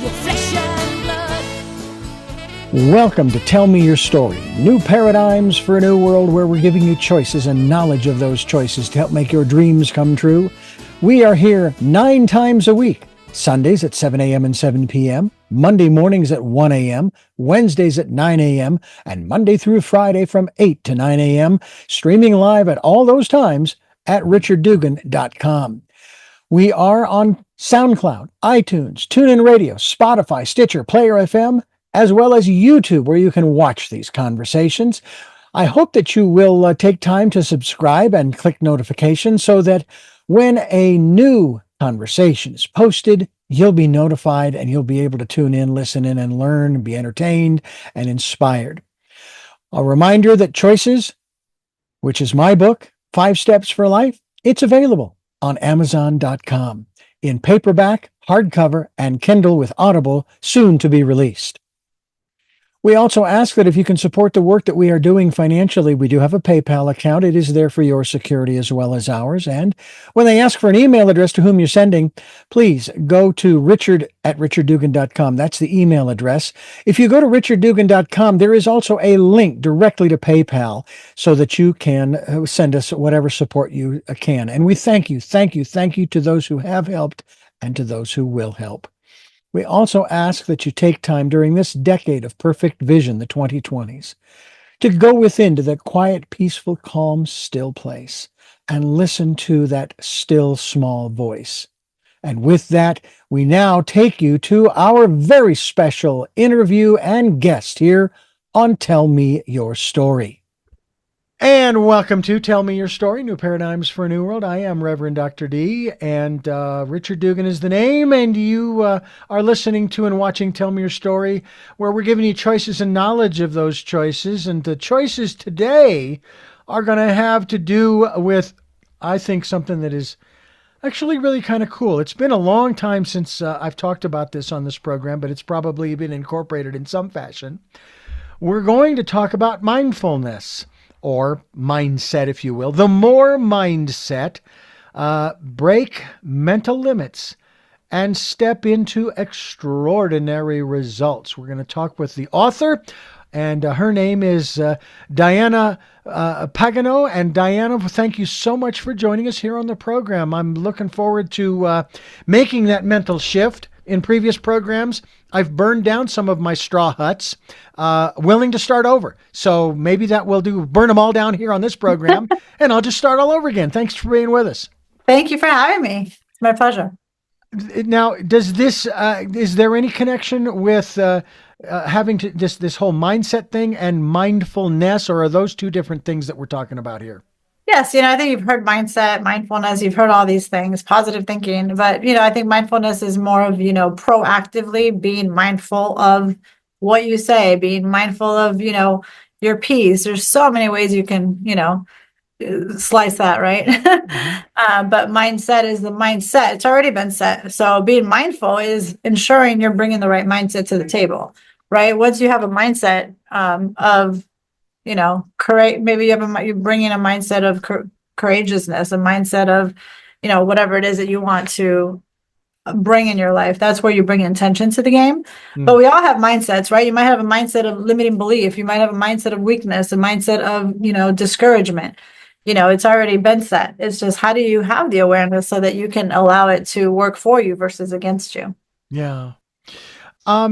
your flesh and blood. Welcome to Tell Me Your Story, new paradigms for a new world where we're giving you choices and knowledge of those choices to help make your dreams come true. We are here 9 times a week, Sundays at 7 a.m. and 7 p.m., Monday mornings at 1 a.m., Wednesdays at 9 a.m., and Monday through Friday from 8 to 9 a.m., streaming live at all those times at richarddugan.com. We are on SoundCloud, iTunes, TuneIn Radio, Spotify, Stitcher, Player FM, as well as YouTube, where you can watch these conversations. I hope that you will take time to subscribe and click notifications so that when a new conversation is posted, you'll be notified and you'll be able to tune in, listen in, and learn, be entertained and inspired. A reminder that Choices, which is my book, 5 Steps for Life, it's available on Amazon.com in paperback, hardcover, and Kindle with Audible, soon to be released. We also ask that if you can support the work that we are doing financially, we do have a PayPal account. It is there for your security as well as ours. And when they ask for an email address to whom you're sending, please go to richard@richarddugan.com. That's the email address. If you go to richarddugan.com, there is also a link directly to PayPal so that you can send us whatever support you can. And we thank you to those who have helped and to those who will help. We also ask that you take time during this decade of perfect vision, the 2020s, to go within to that quiet, peaceful, calm, still place and listen to that still, small voice. And with that, we now take you to our very special interview and guest here on Tell Me Your Story. And welcome to Tell Me Your Story, New Paradigms for a New World. I am Reverend Dr. D, and Richard Dugan is the name, and you are listening to and watching Tell Me Your Story, where we're giving you choices and knowledge of those choices. And the choices today are going to have to do with, I think, something that is actually really kind of cool. It's been a long time since I've talked about this on this program, but it's probably been incorporated in some fashion. We're going to talk about mindfulness, or mindset, if you will. The more mindset, break mental limits and step into extraordinary results. We're going to talk with the author, and her name is Diana Pagano. And Diana, thank you so much for joining us here on the program. I'm looking forward to making that mental shift. In previous programs, I've burned down some of my straw huts, willing to start over. So maybe that will do, burn them all down here on this program, and I'll just start all over again. Thanks for being with us. Thank you for having me. It's my pleasure. Now, does this, is there any connection with having to this whole mindset thing and mindfulness, or are those two different things that we're talking about here? Yes, I think you've heard mindset, mindfulness, you've heard all these things, positive thinking, but, I think mindfulness is more of, proactively being mindful of what you say, being mindful of, your peace. There's so many ways you can, slice that, right? Mm-hmm. But mindset is the mindset. It's already been set. So being mindful is ensuring you're bringing the right mindset to the table, right? Once you have a mindset of correct. Maybe you're bringing a mindset of courageousness, a mindset of, whatever it is that you want to bring in your life. That's where you bring intention to the game. But we all have mindsets, right? You might have a mindset of limiting belief. You might have a mindset of weakness, a mindset of, discouragement. It's already been set. It's just, how do you have the awareness so that you can allow it to work for you versus against you? Yeah. How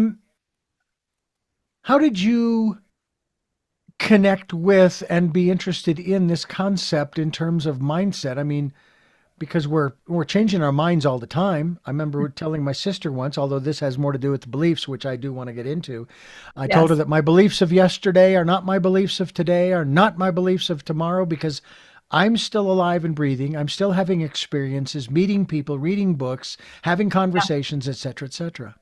did you connect with and be interested in this concept in terms of mindset? I mean, because we're changing our minds all the time. I remember telling my sister once, although this has more to do with the beliefs, which I do want to get into. I told her that my beliefs of yesterday are not my beliefs of today, are not my beliefs of tomorrow, because I'm still alive and breathing. I'm still having experiences, meeting people, reading books, having conversations, et cetera, et cetera.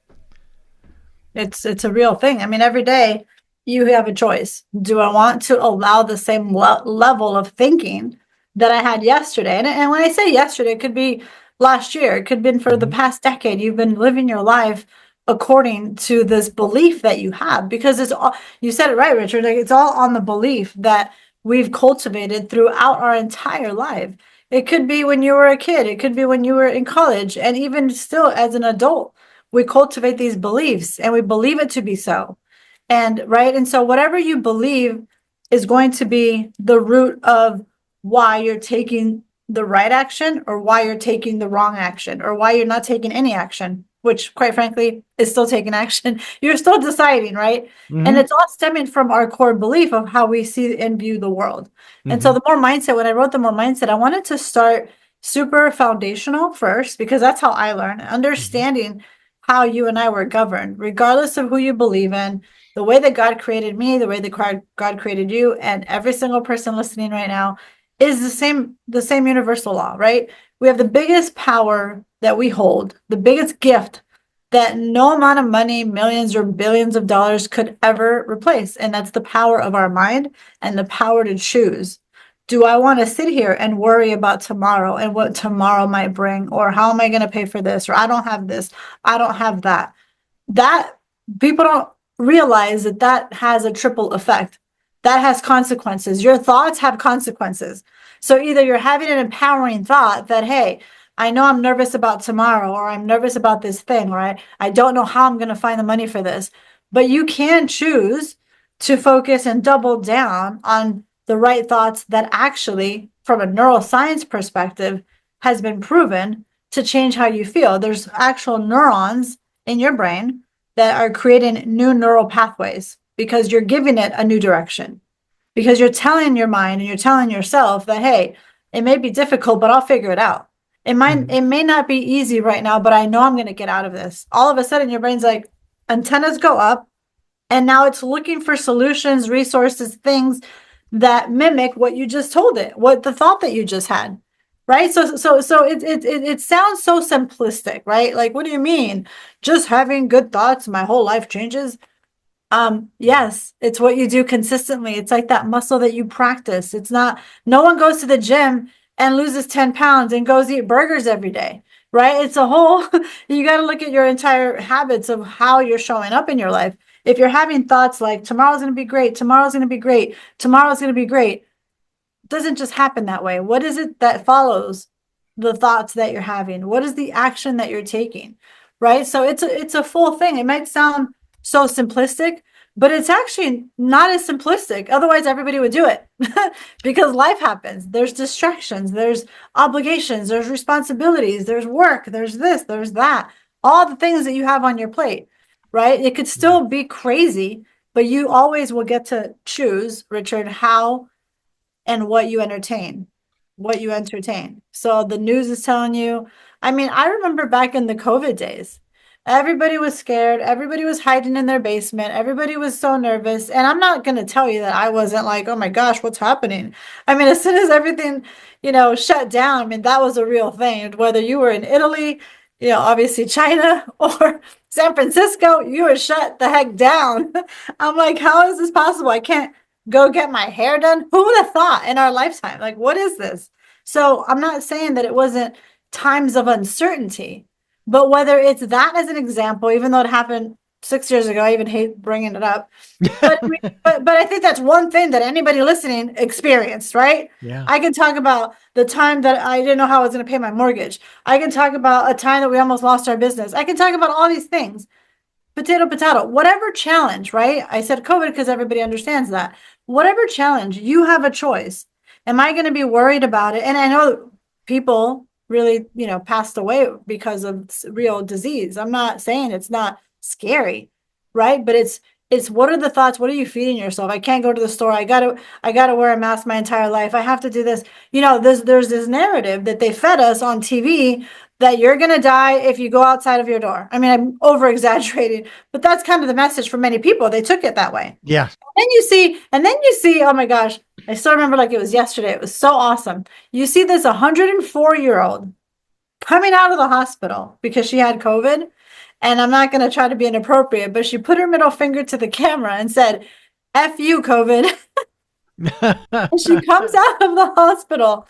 It's a real thing. I mean, every day you have a choice. Do I want to allow the same level of thinking that I had yesterday? And when I say yesterday, it could be last year. It could have been for the past decade. You've been living your life according to this belief that you have, because it's all, you said it right, Richard, like it's all on the belief that we've cultivated throughout our entire life. It could be when you were a kid. It could be when you were in college, and even still as an adult. we cultivate these beliefs and we believe it to be so. And right. And so whatever you believe is going to be the root of why you're taking the right action or why you're taking the wrong action or why you're not taking any action, which quite frankly is still taking action. You're still deciding, right? And it's all stemming from our core belief of how we see and view the world. And so the more mindset, when I wrote the more mindset, I wanted to start super foundational first, because that's how I learn, understanding how you and I were governed, regardless of who you believe in, the way that God created me, the way that God created you, and every single person listening right now is the same universal law, right? We have the biggest power that we hold, the biggest gift that no amount of money, millions or billions of dollars could ever replace. And that's the power of our mind and the power to choose. Do I want to sit here and worry about tomorrow and what tomorrow might bring? Or how am I going to pay for this? Or I don't have this, I don't have that. That people don't realize that that has a triple effect. That has consequences. Your thoughts have consequences. So either you're having an empowering thought that, hey, I know I'm nervous about tomorrow, or I'm nervous about this thing, or I don't know how I'm going to find the money for this. But you can choose to focus and double down on the right thoughts that actually, from a neuroscience perspective, has been proven to change how you feel. There's actual neurons in your brain that are creating new neural pathways because you're giving it a new direction. Because you're telling your mind and you're telling yourself that, hey, it may be difficult, but I'll figure it out. It may not be easy right now, but I know I'm going to get out of this. All of a sudden, your brain's like, antennas go up, and now it's looking for solutions, resources, things that mimic what you just told it, what the thought that you just had. Right. So it sounds so simplistic, right? Like, what do you mean? Just having good thoughts, my whole life changes. Yes, it's what you do consistently. It's like that muscle that you practice. It's not, no one goes to the gym and loses 10 pounds and goes eat burgers every day, right? It's a whole, you got to look at your entire habits of how you're showing up in your life. If you're having thoughts like tomorrow's going to be great, tomorrow's going to be great, tomorrow's going to be great, it doesn't just happen that way. What is it that follows the thoughts that you're having? What is the action that you're taking? Right? So it's a full thing. It might sound so simplistic, but it's actually not as simplistic. Otherwise, everybody would do it because life happens. There's distractions, there's obligations, there's responsibilities, there's work, there's this, there's that, all the things that you have on your plate, right? It could still be crazy, but you always will get to choose, Richard, how and what you entertain, what you entertain. So the news is telling you, I mean, I remember back in the COVID days, everybody was scared. Everybody was hiding in their basement. Everybody was so nervous. And I'm not going to tell you that I wasn't like, oh my gosh, what's happening? I mean, as soon as everything, shut down, I mean, that was a real thing. Whether you were in Italy, obviously China or San Francisco, you were shut the heck down. I'm like, how is this possible? I can't go get my hair done. Who would have thought in our lifetime? Like, what is this? So I'm not saying that it wasn't times of uncertainty, but whether it's that as an example, even though it happened 6 years ago, I even hate bringing it up. But I think that's one thing that anybody listening experienced, right? Yeah. I can talk about the time that I didn't know how I was going to pay my mortgage. I can talk about a time that we almost lost our business. I can talk about all these things. Potato, whatever challenge, right? I said COVID because everybody understands that. Whatever challenge, you have a choice. Am I going to be worried about it? And I know people really, passed away because of real disease. I'm not saying it's not scary, right? But it's what are the thoughts? What are you feeding yourself? I can't go to the store. I gotta wear a mask my entire life. I have to do this. There's this narrative that they fed us on TV that you're going to die if you go outside of your door. I mean, I'm over exaggerating, but that's kind of the message for many people. They took it that way. Yeah. And then you see, oh my gosh, I still remember like it was yesterday. It was so awesome. You see this 104-year-old coming out of the hospital because she had COVID. And I'm not going to try to be inappropriate, but she put her middle finger to the camera and said, F you, COVID. And she comes out of the hospital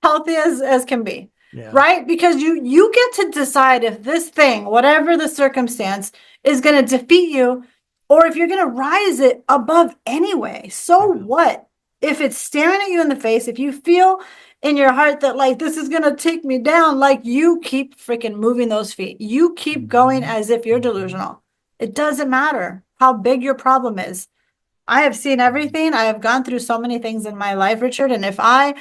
healthy as can be. Yeah. Right? Because you get to decide if this thing, whatever the circumstance, is going to defeat you or if you're going to rise it above anyway. So what? if it's staring at you in the face, if you feel in your heart that like this is gonna take me down, like you keep freaking moving those feet. You keep going as if you're delusional. It doesn't matter how big your problem is. I have seen everything. I have gone through so many things in my life, Richard. And if I,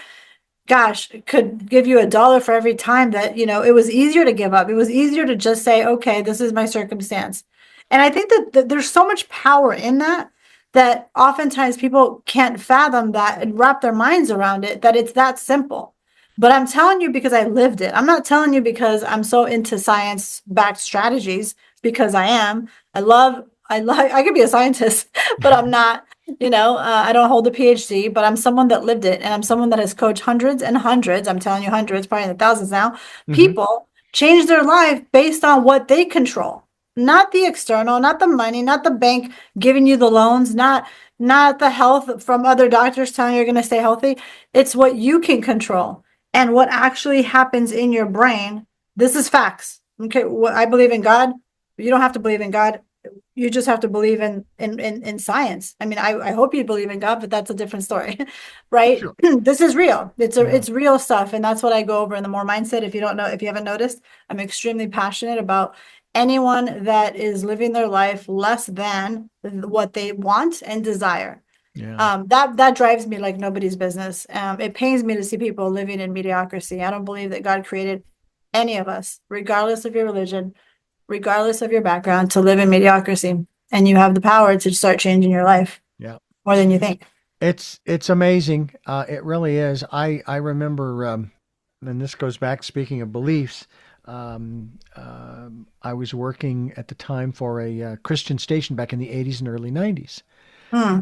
gosh, could give you $1 for every time that, it was easier to give up. It was easier to just say, okay, this is my circumstance. And I think that there's so much power in that oftentimes people can't fathom that and wrap their minds around it, that it's that simple. But I'm telling you because I lived it. I'm not telling you because I'm so into science-backed strategies, because I am. I could be a scientist, but I'm not. I don't hold a PhD, but I'm someone that lived it, and I'm someone that has coached hundreds and hundreds. I'm telling you, hundreds, probably in the thousands now. People change their life based on what they control, not the external, not the money, not the bank giving you the loans, not the health from other doctors telling you you're going to stay healthy. It's what you can control and what actually happens in your brain. This is facts. Okay, I believe in God. You don't have to believe in God. You just have to believe in science. I mean, I hope you believe in God, but that's a different story, right? Sure. This is real. Yeah. It's real stuff, and that's what I go over in the More Mindset. If you haven't noticed, I'm extremely passionate about anyone that is living their life less than what they want and desire. Yeah. That drives me like nobody's business. It pains me to see people living in mediocrity. I don't believe that God created any of us, regardless of your religion, regardless of your background, to live in mediocrity. And you have the power to start changing your life Yeah. more than you think. It's amazing. It really is. I remember, and this goes back, speaking of beliefs, I was working at the time for a Christian station back in the 80s and early 90s. Hmm.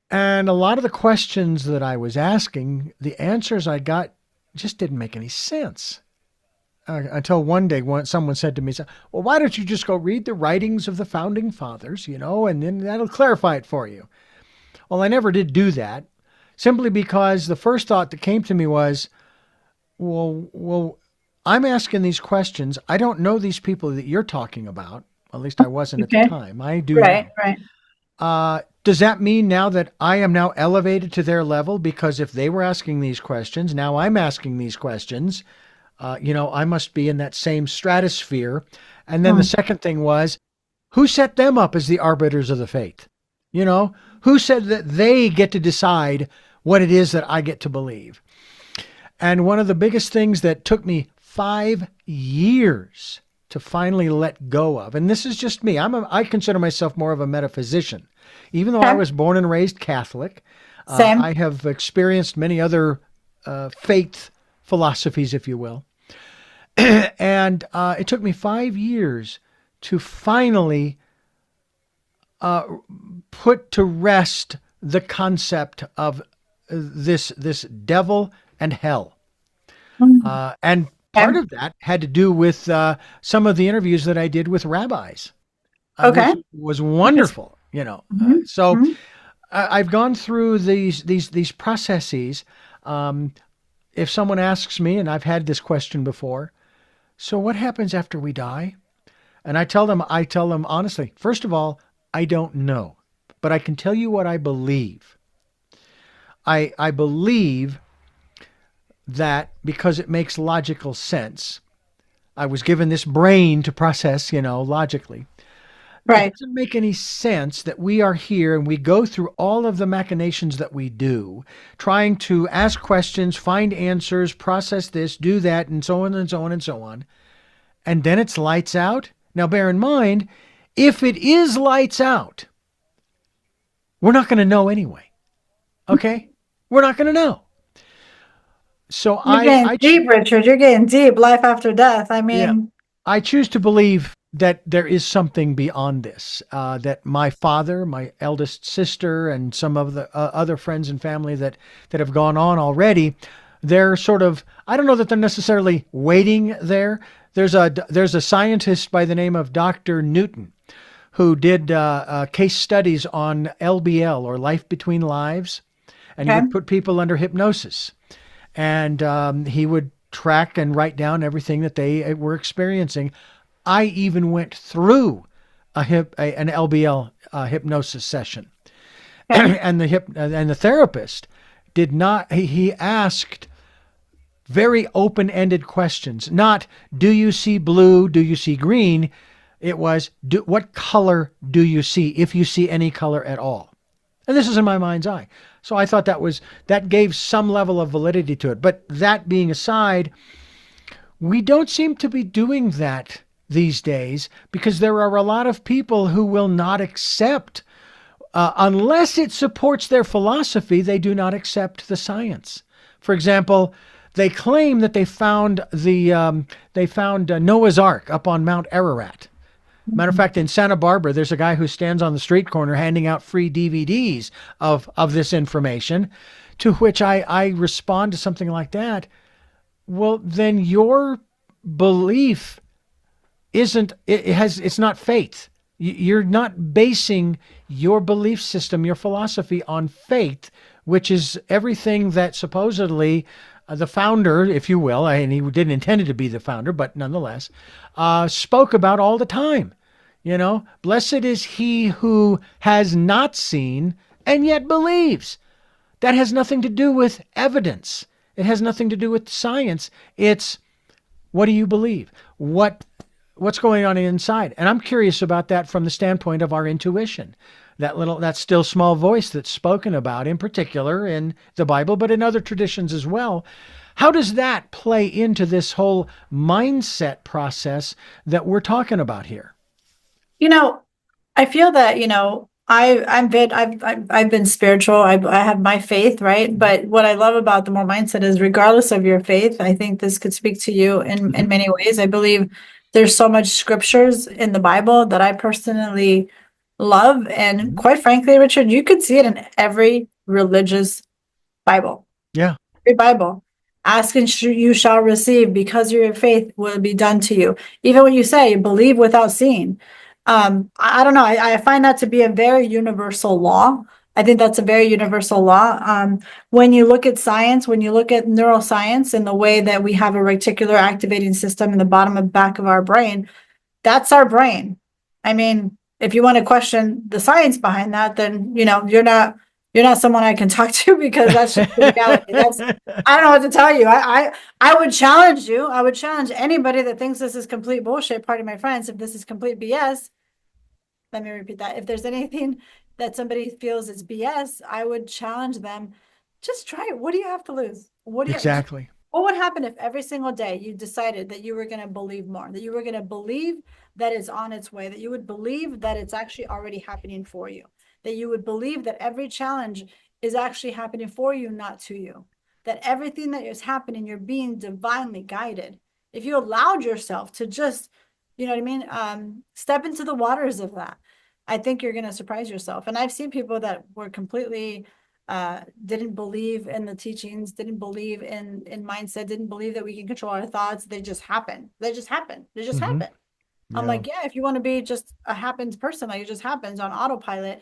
And a lot of the questions that I was asking, the answers I got just didn't make any sense. Until one day, someone said to me, well, why don't you just go read the writings of the founding fathers, and then that'll clarify it for you. Well, I never did do that, simply because the first thought that came to me was, well, I'm asking these questions. I don't know these people that you're talking about. At least I wasn't at the Okay. time. I do Right, now. right. Does that mean now that I am now elevated to their level? Because if they were asking these questions, now I'm asking these questions. I must be in that same stratosphere. And then the second thing was, who set them up as the arbiters of the faith? Who said that they get to decide what it is that I get to believe? And one of the biggest things that took me 5 years to finally let go of, and this is just me, I consider myself more of a metaphysician. Even though I was born and raised Catholic, Same. I have experienced many other faith philosophies, if you will. And it took me 5 years to finally put to rest the concept of this devil and hell. And part of that had to do with some of the interviews that I did with rabbis, Okay. which was wonderful. So I've gone through these processes. If someone asks me, and I've had this question before, so what happens after we die? And I tell them honestly, first of all, I don't know, but I can tell you what I believe. I believe that because it makes logical sense. I was given this brain to process, logically. Right. It doesn't make any sense that we are here and we go through all of the machinations that we do, trying to ask questions, find answers, process this, do that, and so on and so on and so on. And then it's lights out. Now, bear in mind, if it is lights out, we're not going to know anyway. Okay? We're not going to know. So You're getting deep, Richard. You're getting deep. Life after death. I mean, I choose to believe that there is something beyond this, that my father, my eldest sister, and some of the other friends and family that have gone on already, they're sort of, I don't know that they're necessarily waiting there. There's a scientist by the name of Dr. Newton who did case studies on LBL, or life between lives, and he would put people under hypnosis. And he would track and write down everything that they were experiencing. I even went through an LBL hypnosis session, and the therapist did not, he asked very open-ended questions. Not, do you see blue? Do you see green? It was, what color do you see, if you see any color at all? And this is in my mind's eye. So I thought that gave some level of validity to it. But that being aside, we don't seem to be doing that these days because there are a lot of people who will not accept, unless it supports their philosophy, they do not accept the science. For example, they claim that they found Noah's Ark up on Mount Ararat. Matter of fact, in Santa Barbara, there's a guy who stands on the street corner handing out free DVDs of this information, to which I respond to something like that. Well, then your belief it's not faith. You're not basing your belief system, your philosophy on faith, which is everything that supposedly the founder, if you will, and he didn't intend it to be the founder, but nonetheless, spoke about all the time. Blessed is he who has not seen and yet believes. That has nothing to do with evidence. It has nothing to do with science. It's, what do you believe? What's going on inside? And I'm curious about that from the standpoint of our intuition. That still small voice that's spoken about in particular in the Bible, but in other traditions as well. How does that play into this whole mindset process that we're talking about here? I feel that, I've been spiritual. I have my faith, right? But what I love about the more mindset is, regardless of your faith, I think this could speak to you in many ways. I believe there's so much scriptures in the Bible that I personally love. And quite frankly, Richard, you could see it in every religious Bible. Yeah. Every Bible. Ask and you shall receive, because your faith will be done to you. Even when you say believe without seeing. I don't know. I find that to be a very universal law. I think that's a very universal law. When you look at science, when you look at neuroscience and the way that we have a reticular activating system in the bottom and back of our brain, that's our brain. I mean, if you want to question the science behind that, then, you're not someone I can talk to, because that's just the reality. I don't know what to tell you. I would challenge you. I would challenge anybody that thinks this is complete bullshit. Pardon my friends. If this is complete BS, let me repeat that. If there's anything that somebody feels is BS, I would challenge them. Just try it. What do you have to lose? Exactly. What would happen if every single day you decided that you were going to believe more, that you were going to believe that it's on its way, that you would believe that it's actually already happening for you, that you would believe that every challenge is actually happening for you, not to you, that everything that is happening, you're being divinely guided. If you allowed yourself to just, step into the waters of that, I think you're going to surprise yourself. And I've seen people that were completely didn't believe in the teachings, didn't believe in mindset, didn't believe that we can control our thoughts. They just happen. They just happen. Yeah. I'm like, yeah, if you want to be just a happens person, like it just happens on autopilot.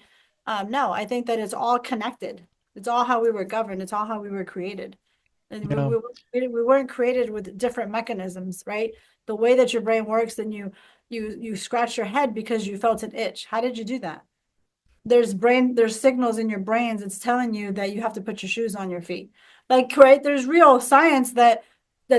No, I think that it's all connected. It's all how we were governed. It's all how we were created. And we weren't created with different mechanisms, right? The way that your brain works, then you scratch your head because you felt an itch. How did you do that? There's signals in your brains. It's telling you that you have to put your shoes on your feet. Like, right? There's real science that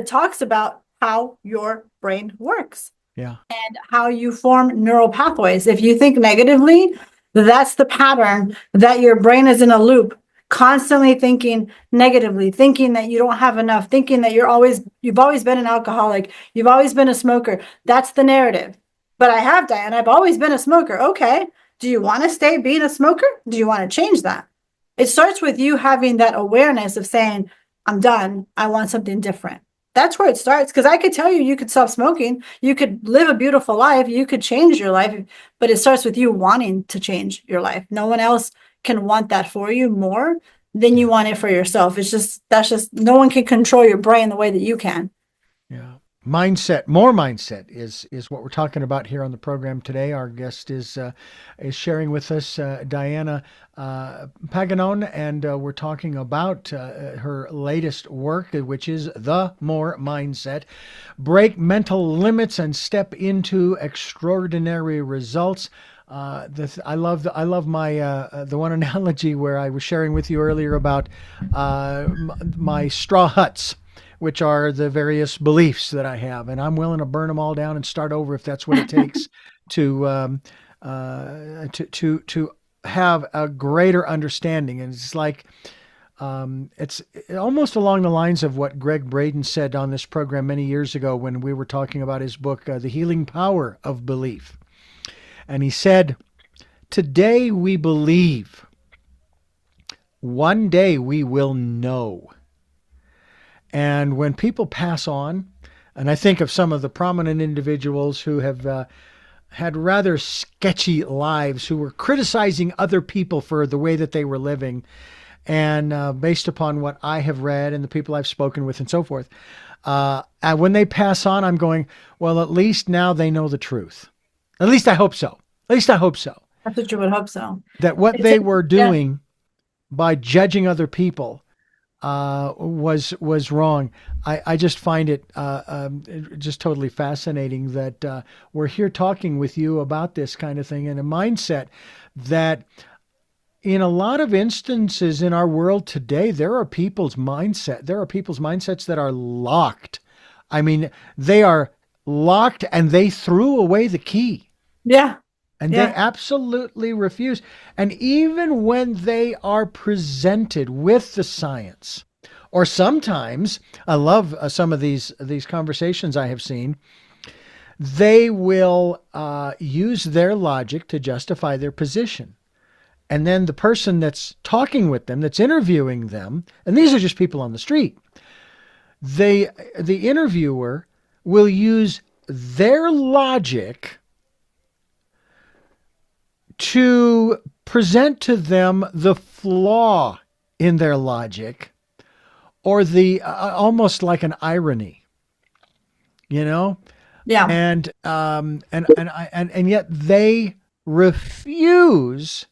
talks about how your brain works. Yeah. And how you form neural pathways. If you think negatively, that's the pattern that your brain is in a loop, constantly thinking negatively, thinking that you don't have enough, thinking that you've always been an alcoholic, you've always been a smoker. That's the narrative. But I have, Diane, I've always been a smoker. Okay. Do you want to stay being a smoker? Do you want to change that? It starts with you having that awareness of saying, I'm done. I want something different. That's where it starts. Because I could tell you could stop smoking. You could live a beautiful life. You could change your life. But it starts with you wanting to change your life. No one else can want that for you more than you want it for yourself. That's just no one can control your brain the way that you can. Yeah. More mindset is what we're talking about here on the program today. Our guest is sharing with us Diana Pagano, and we're talking about her latest work, which is The More Mindset. Break mental limits and step into extraordinary results. I love my the one analogy where I was sharing with you earlier about my straw huts, which are the various beliefs that I have, and I'm willing to burn them all down and start over if that's what it takes to to have a greater understanding. And it's like it's almost along the lines of what Greg Braden said on this program many years ago when we were talking about his book, The Healing Power of Belief. And he said, today we believe, one day we will know. And when people pass on, and I think of some of the prominent individuals who have had rather sketchy lives, who were criticizing other people for the way that they were living, and based upon what I have read and the people I've spoken with and so forth, and when they pass on, I'm going, well, at least now they know the truth. At least I hope so. At least I hope so. That's what you would hope so. That what It's they a- were yeah. doing by judging other people was wrong. I just find it just totally fascinating that we're here talking with you about this kind of thing and a mindset that in a lot of instances in our world today, there are people's mindsets that are locked. I mean, they are locked and they threw away the key. Yeah. And they Yeah. absolutely refuse. And even when they are presented with the science, or sometimes, I love some of these conversations I have seen, they will use their logic to justify their position. And then the person that's talking with them, that's interviewing them, and these are just people on the street, the interviewer will use their logic to present to them the flaw in their logic, or the almost like an irony, you know, Yeah. and yet they refuse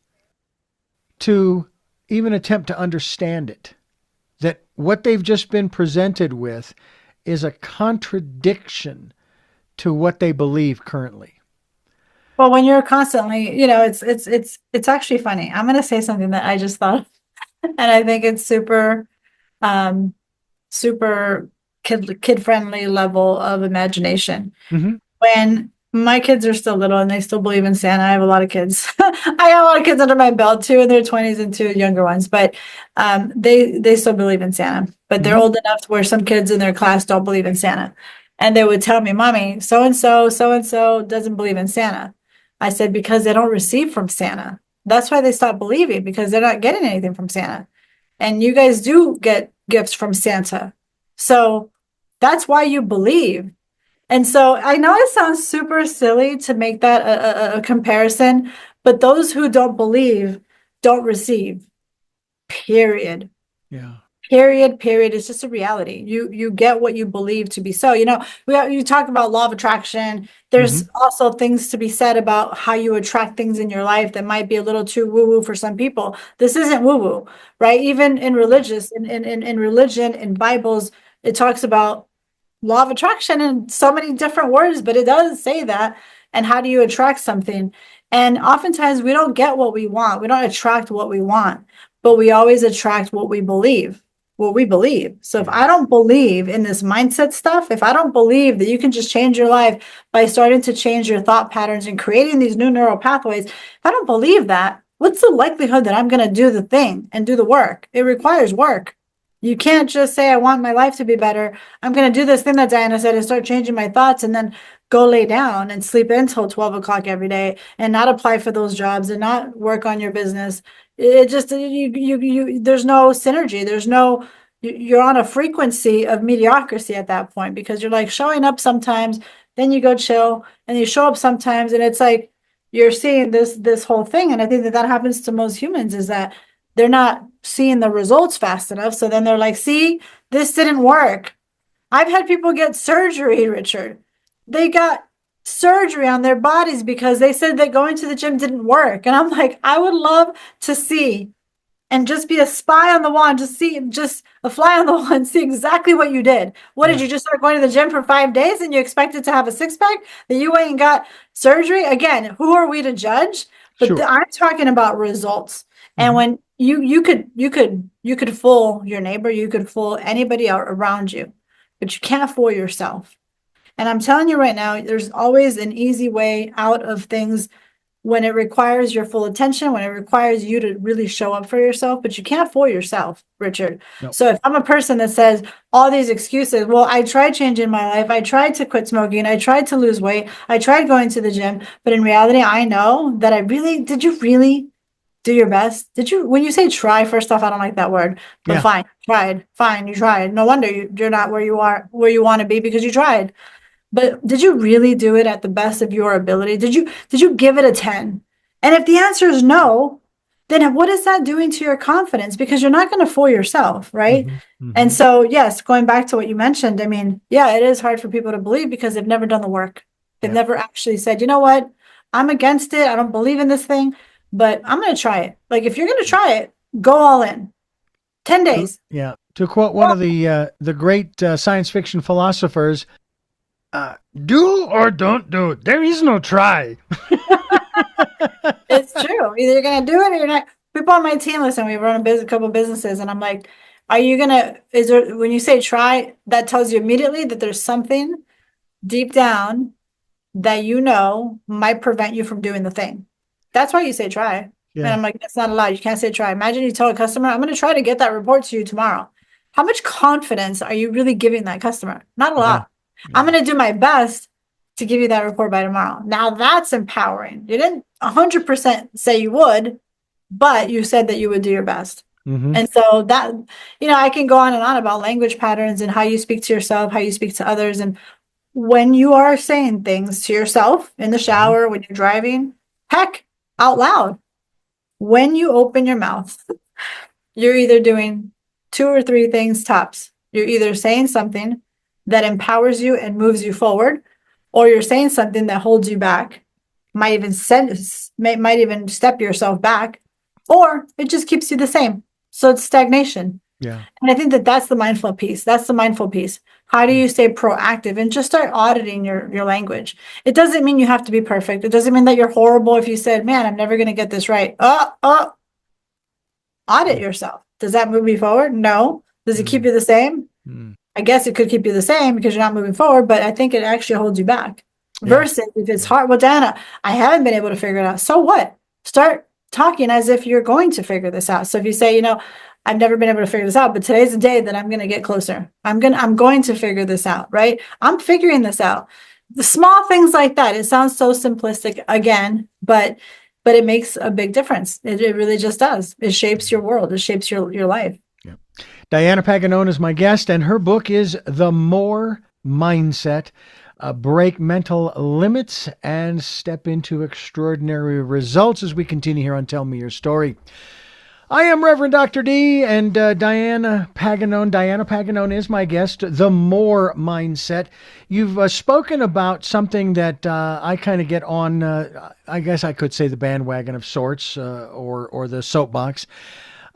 to even attempt to understand it. That what they've just been presented with is a contradiction to what they believe currently. Well, when you're constantly, it's actually funny. I'm going to say something that I just thought, and I think it's um, super kid friendly level of imagination. Mm-hmm. When my kids are still little and they still believe in Santa, I have a lot of kids. I have a lot of kids under my belt, two in their 20s and two younger ones, but they still believe in Santa. But they're Mm-hmm. old enough to where some kids in their class don't believe in Santa. And they would tell me, Mommy, so and so doesn't believe in Santa. I said, because they don't receive from Santa. That's why they stop believing, because they're not getting anything from Santa. And you guys do get gifts from Santa. So that's why you believe. And so I know it sounds super silly to make that a comparison, but those who don't believe don't receive. Period. Yeah. Period. It's just a reality. You get what you believe to be so. You talk about law of attraction. Mm-hmm. There's also things to be said about how you attract things in your life that might be a little too woo-woo for some people. This isn't woo-woo, right? Even in religion, in Bibles, it talks about law of attraction in so many different words, but it does say that. And how do you attract something? And oftentimes we don't get what we want. We don't attract what we want, but we always attract what we believe. What we believe. So if I don't believe in this mindset stuff, if I don't believe that you can just change your life by starting to change your thought patterns and creating these new neural pathways, if I don't believe that, what's the likelihood that I'm going to do the thing and do the work? It requires work. You can't just say, I want my life to be better. I'm going to do this thing that Diana said and start changing my thoughts and then go lay down and sleep until 12 o'clock every day and not apply for those jobs and not work on your business. It just, there's no synergy. You're on a frequency of mediocrity at that point, because you're like showing up sometimes, then you go chill, and you show up sometimes, and it's like you're seeing this whole thing. And I think that happens to most humans, is that they're not seeing the results fast enough. So then they're like, see, this didn't work. I've had people get surgery, Richard. They got surgery on their bodies because they said that going to the gym didn't work. And I'm like, I would love to see and just be a spy on the wall and just a fly on the wall and see exactly what you did. What did you just start going to the gym for 5 days and you expected to have a six pack that you went and got surgery? Again, who are we to judge? But Sure. I'm talking about results. And when you could fool your neighbor, you could fool anybody out around you, but you can't fool yourself. And I'm telling you right now, there's always an easy way out of things when it requires your full attention, when it requires you to really show up for yourself, but you can't fool yourself, Richard. No. So if I'm a person that says all these excuses, well, I tried changing my life, I tried to quit smoking, I tried to lose weight, I tried going to the gym, but in reality, I know that did you really do your best? When you say try, first off, I don't like that word, but Yeah. fine, you tried. No wonder you're not where you want to be because you tried. But did you really do it at the best of your ability? Did you give it a 10? And if the answer is no, then what is that doing to your confidence? Because you're not going to fool yourself, right? And so, yes, going back to what you mentioned, I mean, yeah, it is hard for people to believe because they've never done the work. They've never actually said, you know what? I'm against it. I don't believe in this thing, but I'm going to try it. Like, if you're going to try it, go all in. 10 days. Yeah. To quote one of the great science fiction philosophers, do or don't do. There is no try. It's true. Either you're going to do it or you're not. People on my team, listen, we run a couple businesses, and I'm like, when you say try, that tells you immediately that there's something deep down that might prevent you from doing the thing. That's why you say try. Yeah. And I'm like, that's not allowed. You can't say try. Imagine you tell a customer, I'm going to try to get that report to you tomorrow. How much confidence are you really giving that customer? Not a lot. I'm going to do my best to give you that report by tomorrow. Now that's empowering. You didn't 100% say you would, but you said that you would do your best. And so that, I can go on and on about language patterns and how you speak to yourself, how you speak to others. And when you are saying things to yourself in the shower, when you're driving, heck, out loud, when you open your mouth, you're either doing 2 or 3 things tops. You're either saying something that empowers you and moves you forward, or you're saying something that holds you back, might even step yourself back, or it just keeps you the same. So it's stagnation. Yeah. And I think that that's the mindful piece. That's the mindful piece. How do you stay proactive and just start auditing your language? It doesn't mean you have to be perfect. It doesn't mean that you're horrible if you said, man, I'm never going to get this right. Audit yourself. Does that move you forward? No. Does it keep you the same? I guess it could keep you the same because you're not moving forward, but I think it actually holds you back. Versus if it's hard, well, Dana, I haven't been able to figure it out. So what? Start talking as if you're going to figure this out. So if you say, I've never been able to figure this out, but today's the day that I'm going to get closer. I'm going to figure this out, right? I'm figuring this out. The small things like that. It sounds so simplistic again, but it makes a big difference. It really just does. It shapes your world. It shapes your life. Diana Pagano is my guest, and her book is The More Mindset. Break mental limits and step into extraordinary results as we continue here on Tell Me Your Story. I am Reverend Dr. D, and Diana Pagano is my guest, The More Mindset. You've spoken about something that I kind of get on, I guess I could say the bandwagon of sorts, or the soapbox.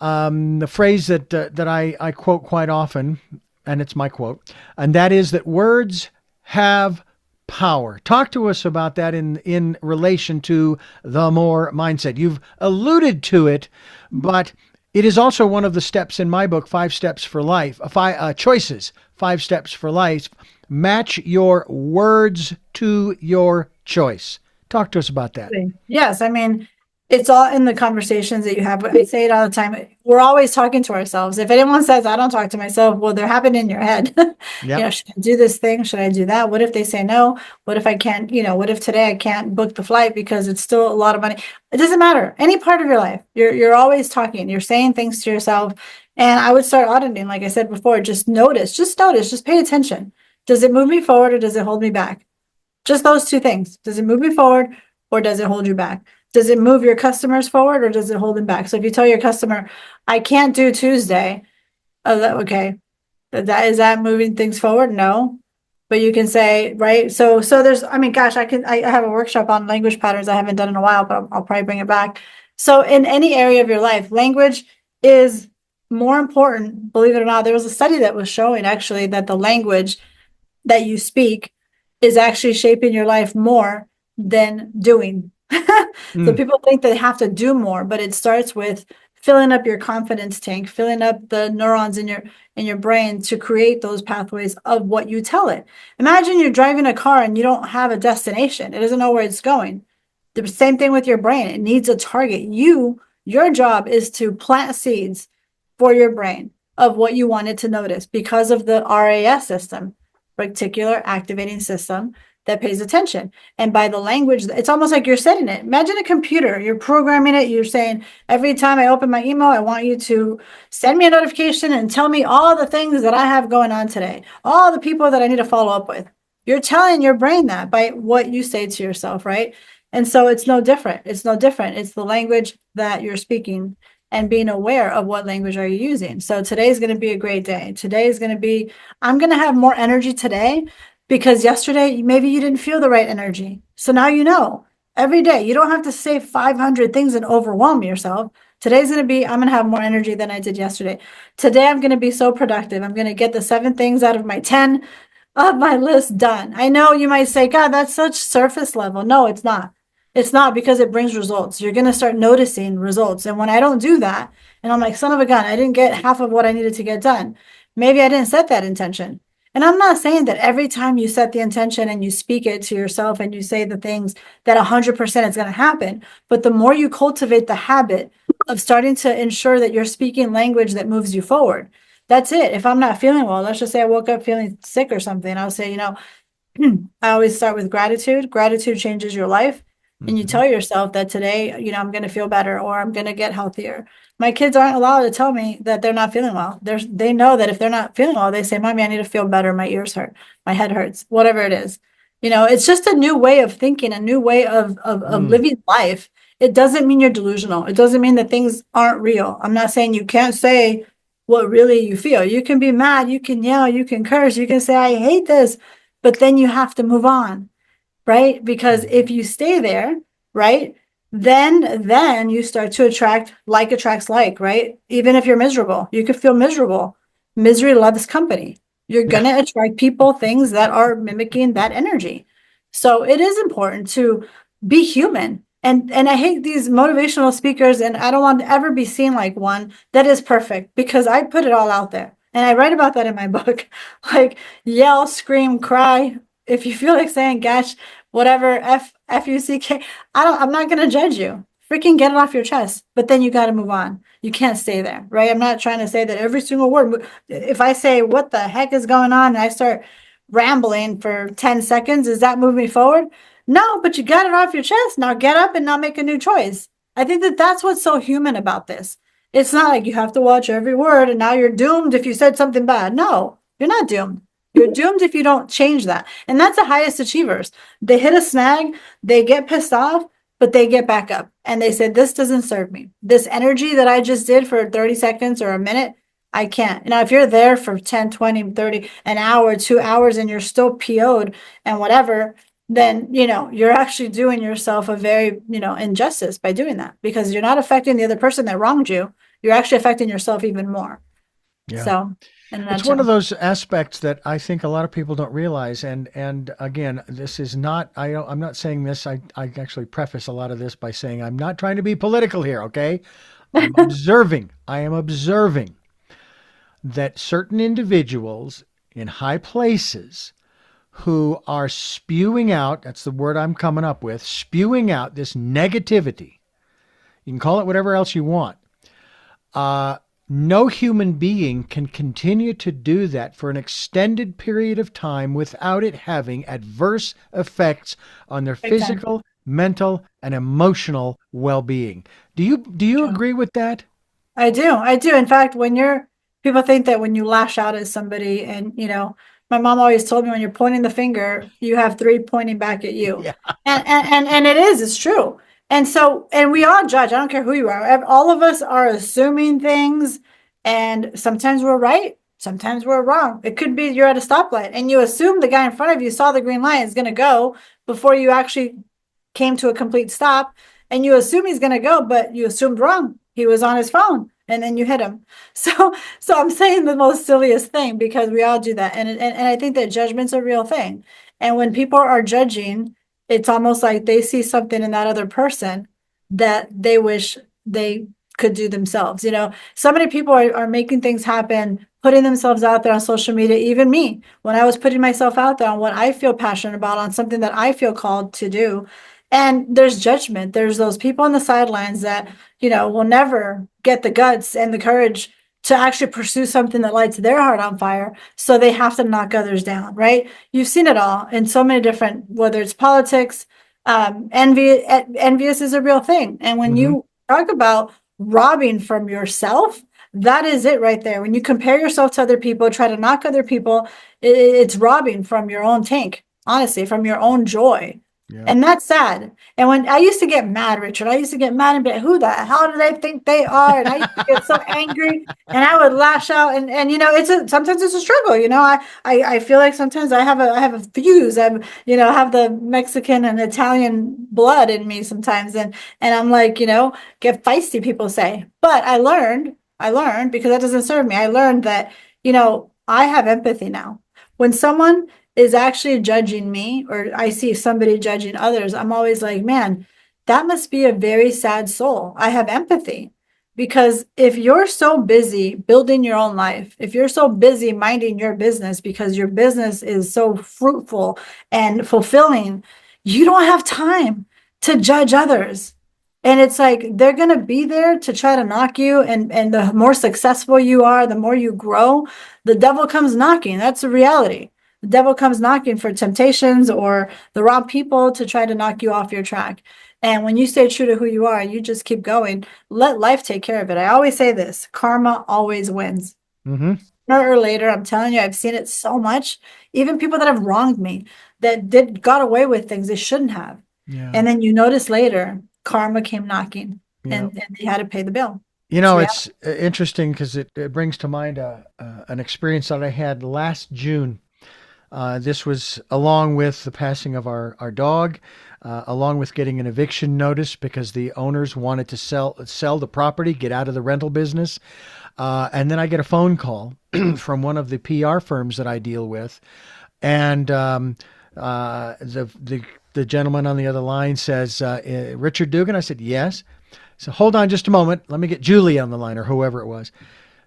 The phrase that I quote quite often, and it's my quote, and that is that words have power. Talk to us about that in relation to the more mindset. You've alluded to it, but it is also one of the steps in my book, 5 Steps for Life, 5 Choices, 5 Steps for Life. Match your words to your choice. Talk to us about that. Yes, I mean, it's all in the conversations that you have. I say it all the time. We're always talking to ourselves. If anyone says, I don't talk to myself, well, they're happening in your head. Should I do this thing? Should I do that? What if they say no? What if I can't, what if today I can't book the flight because it's still a lot of money? It doesn't matter. Any part of your life, you're always talking. You're saying things to yourself. And I would start auditing, like I said before, just pay attention. Does it move me forward or does it hold me back? Just those 2 things. Does it move me forward or does it hold you back? Does it move your customers forward or does it hold them back? So if you tell your customer, I can't do Tuesday, okay, is that moving things forward? No. But you can say, right? So there's, I mean, gosh, I have a workshop on language patterns I haven't done in a while, but I'll probably bring it back. So in any area of your life, language is more important, believe it or not. There was a study that was showing actually that the language that you speak is actually shaping your life more than doing. So Mm. people think they have to do more, but it starts with filling up your confidence tank, filling up the neurons in your brain to create those pathways of what you tell it. Imagine you're driving a car and you don't have a destination. It doesn't know where it's going. The same thing with your brain. It needs a target. Your job is to plant seeds for your brain of what you want it to notice because of the RAS system, reticular activating system, that pays attention. And by the language, it's almost like you're setting it. Imagine a computer, you're programming it, you're saying, every time I open my email, I want you to send me a notification and tell me all the things that I have going on today, all the people that I need to follow up with. You're telling your brain that by what you say to yourself, right? And so it's no different. It's no different. It's the language that you're speaking and being aware of what language are you using. So today's going to be a great day. Today is going to be, I'm going to have more energy today because yesterday maybe you didn't feel the right energy. So now you know every day. You don't have to say 500 things and overwhelm yourself. Today's going to be, I'm going to have more energy than I did yesterday. Today I'm going to be so productive. I'm going to get the 7 things out of my 10 of my list done. I know you might say, God, that's such surface level. No, it's not. It's not, because it brings results. You're going to start noticing results. And when I don't do that, and I'm like, son of a gun, I didn't get half of what I needed to get done. Maybe I didn't set that intention. And I'm not saying that every time you set the intention and you speak it to yourself and you say the things that 100% is going to happen. But the more you cultivate the habit of starting to ensure that you're speaking language that moves you forward, that's it. If I'm not feeling well, let's just say I woke up feeling sick or something, I'll say, I always start with gratitude. Gratitude changes your life. And you Mhm. tell yourself that today, I'm going to feel better or I'm going to get healthier. My kids aren't allowed to tell me that they're not feeling well. They know that if they're not feeling well, they say, Mommy, I need to feel better. My ears hurt. My head hurts, whatever it is. It's just a new way of thinking, a new way of Mm. living life. It doesn't mean you're delusional. It doesn't mean that things aren't real. I'm not saying you can't say what really you feel. You can be mad. You can yell. You can curse. You can say, I hate this. But then you have to move on, right? Because Mhm. if you stay there, right, then you start to attracts like, right? Even if you're miserable, you could feel miserable. Misery loves company. You're Yeah. gonna attract people, things that are mimicking that energy. So it is important to be human. And I hate these motivational speakers, and I don't want to ever be seen like one that is perfect because I put it all out there. And I write about that in my book. Like, yell, scream, cry. If you feel like saying gosh, whatever, Fuck, I'm not gonna judge you. Freaking get it off your chest. But then you gotta move on. You can't stay there, right? I'm not trying to say that every single word. If I say what the heck is going on and I start rambling for 10 seconds, does that move me forward? No, but you got it off your chest. Now get up and now make a new choice. I think that that's what's so human about this. It's not like you have to watch every word and now you're doomed if you said something bad. No, you're not doomed. You're doomed if you don't change that. And that's the highest achievers. They hit a snag, they get pissed off, but they get back up and they say, this doesn't serve me. This energy that I just did for 30 seconds or a minute, I can't. Now, if you're there for 10, 20, 30, an hour, 2 hours, and you're still PO'd and whatever, then, you're actually doing yourself a very, injustice by doing that because you're not affecting the other person that wronged you. You're actually affecting yourself even more. Yeah. So, in a It's one of nutshell. those aspects that I think a lot of people don't realize. And again, this is not, I'm not saying this. I actually preface a lot of this by saying I'm not trying to be political here. Okay. I am observing that certain individuals in high places who are spewing out, that's the word I'm coming up with, spewing out this negativity. You can call it whatever else you want. Uh, no human being can continue to do that for an extended period of time without it having adverse effects on their Big time. physical, mental, and emotional well-being. Do you True. agree with that? I do. I do. In fact, people think that when you lash out at somebody and, my mom always told me when you're pointing the finger, you have 3 pointing back at you. Yeah. And it's true. And we all judge. I don't care who you are. All of us are assuming things and sometimes we're right. Sometimes we're wrong. It could be you're at a stoplight and you assume the guy in front of you saw the green light is going to go before you actually came to a complete stop and you assume he's going to go, but you assumed wrong. He was on his phone. and then you hit them. So I'm saying the most silliest thing because we all do that. And I think that judgment's a real thing. And when people are judging, it's almost like they see something in that other person that they wish they could do themselves. So many people are making things happen, putting themselves out there on social media, even me, when I was putting myself out there on what I feel passionate about, on something that I feel called to do. And there's judgment. There's those people on the sidelines that, will never get the guts and the courage to actually pursue something that lights their heart on fire. So they have to knock others down, right? You've seen it all in so many different, whether it's politics, envious is a real thing. And when you talk about robbing from yourself, that is it right there. When you compare yourself to other people, try to knock other people, it's robbing from your own tank, honestly, from your own joy. Yeah. And that's sad. And when I used to get mad, Richard, I used to get mad and be like, who the hell do they think they are? And I used to get so angry and I would lash out and sometimes it's a struggle. I feel like sometimes I have a fuse. Have the Mexican and Italian blood in me sometimes. And I'm like, get feisty, people say. But I learned because that doesn't serve me. I learned that, I have empathy now. When someone is actually judging me or I see somebody judging others, I'm always like, man, that must be a very sad soul. I have empathy because if you're so busy building your own life, if you're so busy minding your business because your business is so fruitful and fulfilling, you don't have time to judge others. And it's like they're going to be there to try to knock you. And the more successful you are, the more you grow, the devil comes knocking. That's the reality. The devil comes knocking for temptations or the wrong people to try to knock you off your track. And when you stay true to who you are, you just keep going. Let life take care of it. I always say this, karma always wins. Sooner or later, I'm telling you, I've seen it so much. Even people that have wronged me, that got away with things they shouldn't have. Yeah. And then you notice later, karma came knocking and they had to pay the bill. It's interesting because it brings to mind an experience that I had last June. This was along with the passing of our dog, along with getting an eviction notice because the owners wanted to sell the property, get out of the rental business. And then I get a phone call from one of the PR firms that I deal with. And the gentleman on the other line says, Richard Dugan? I said, yes. So hold on just a moment. Let me get Julie on the line or whoever it was.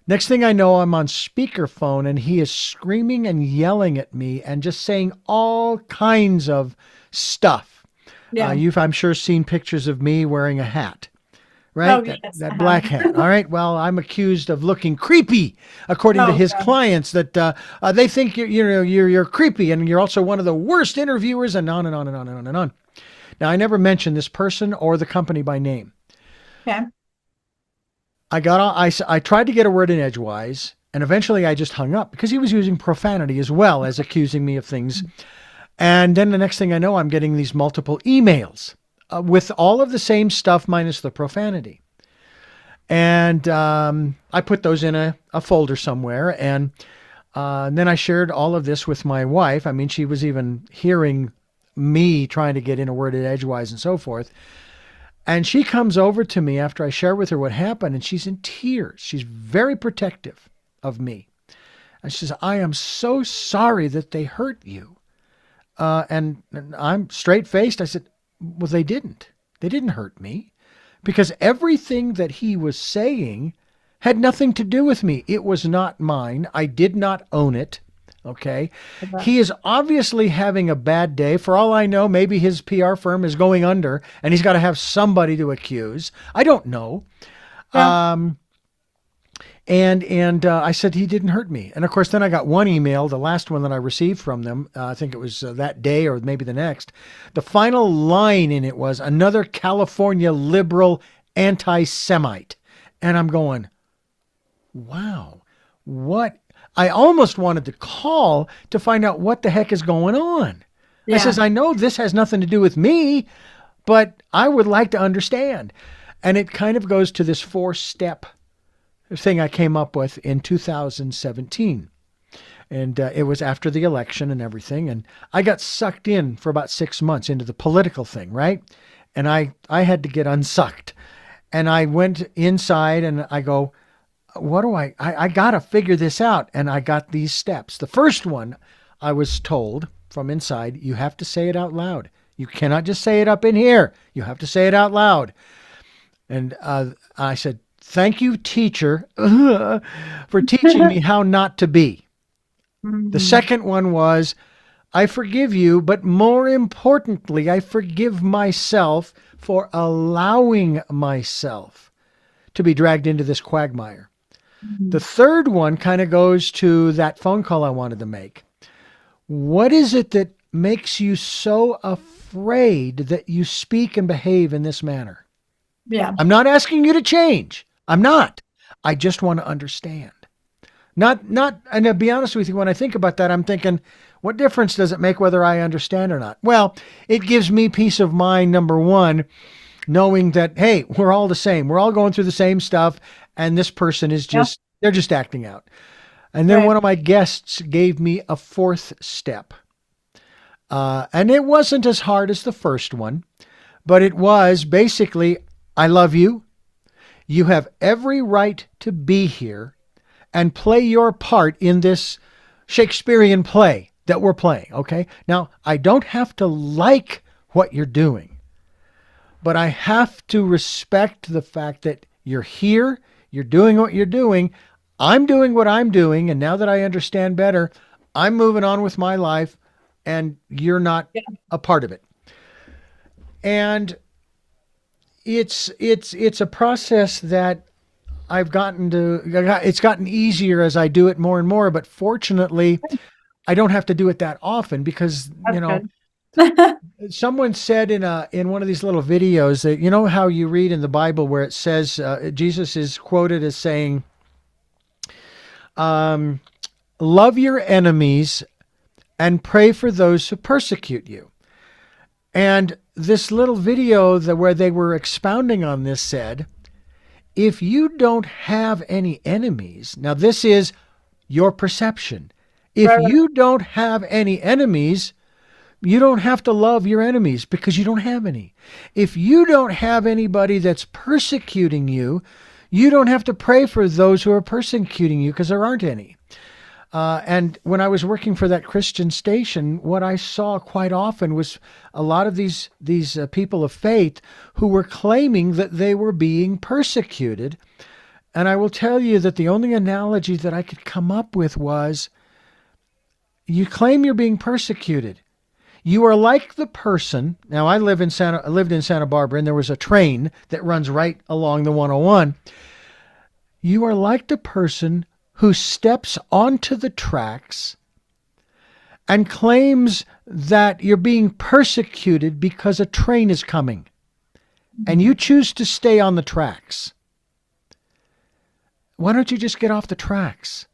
Next thing I know, I'm on speakerphone and he is screaming and yelling at me and just saying all kinds of stuff. Yeah. You've, I'm sure, seen pictures of me wearing a hat, right? Oh, yes, that black hat. All right. Well, I'm accused of looking creepy, according to his clients, that they think you're creepy and you're also one of the worst interviewers, and on and on and on and on and on. Now, I never mentioned this person or the company by name. Okay. I tried to get a word in edgewise, and eventually I just hung up because he was using profanity as well as accusing me of things. And then the next thing I know, I'm getting these multiple emails with all of the same stuff minus the profanity. And I put those in a folder somewhere. And then I shared all of this with my wife. I mean, she was even hearing me trying to get in a word in edgewise and so forth. And she comes over to me after I share with her what happened, and she's in tears. She's very protective of me. And she says, I am so sorry that they hurt you. And I'm straight-faced. I said, well, they didn't. They didn't hurt me. Because everything that he was saying had nothing to do with me. It was not mine. I did not own it. Okay. He is obviously having a bad day. For all I know, maybe his PR firm is going under and he's got to have somebody to accuse. I don't know. Yeah. And I said, he didn't hurt me. And of course, then I got one email, the last one that I received from them. I think it was that day or maybe the next. The final line in it was another California liberal anti-Semite. And I'm going, wow, what? I almost wanted to call to find out what the heck is going on. Yeah. I says, I know this has nothing to do with me, but I would like to understand. And it kind of goes to this 4-step thing I came up with in 2017. And it was after the election and everything. And I got sucked in for about 6 months into the political thing, right? And I had to get unsucked. And I went inside and I go, what do I got to figure this out. And I got these steps. The first one, I was told from inside, you have to say it out loud. You cannot just say it up in here. You have to say it out loud. And I said, thank you, teacher, for teaching me how not to be. The second one was, I forgive you, but more importantly, I forgive myself for allowing myself to be dragged into this quagmire. The third one kind of goes to that phone call I wanted to make. What is it that makes you so afraid that you speak and behave in this manner? Yeah. I'm not asking you to change. I'm not. I just want to understand. Not, and to be honest with you, when I think about that, I'm thinking, what difference does it make whether I understand or not? Well, it gives me peace of mind, number one, knowing that, hey, we're all the same. We're all going through the same stuff. And this person is just, they're just acting out. And then one of my guests gave me a fourth step. And it wasn't as hard as the first one, but it was basically, I love you. You have every right to be here and play your part in this Shakespearean play that we're playing. Okay. Now, I don't have to like what you're doing, but I have to respect the fact that you're here, you're doing what you're doing. I'm doing what I'm doing. And now that I understand better, I'm moving on with my life and you're not a part of it. And it's a process that I've gotten to, it's gotten easier as I do it more and more, but fortunately I don't have to do it that often because, someone said in one of these little videos that, you know how you read in the Bible where it says, Jesus is quoted as saying, love your enemies and pray for those who persecute you. And this little video where they were expounding on this said, if you don't have any enemies, now this is your perception. If you don't have any enemies, you don't have to love your enemies because you don't have any. If you don't have anybody that's persecuting you, you don't have to pray for those who are persecuting you because there aren't any. And when I was working for that Christian station, what I saw quite often was a lot of these people of faith who were claiming that they were being persecuted. And I will tell you that the only analogy that I could come up with was, you claim you're being persecuted. You are like the person. Now, I lived in Santa Barbara, and there was a train that runs right along the 101. You are like the person who steps onto the tracks and claims that you're being persecuted because a train is coming, and you choose to stay on the tracks. Why don't you just get off the tracks?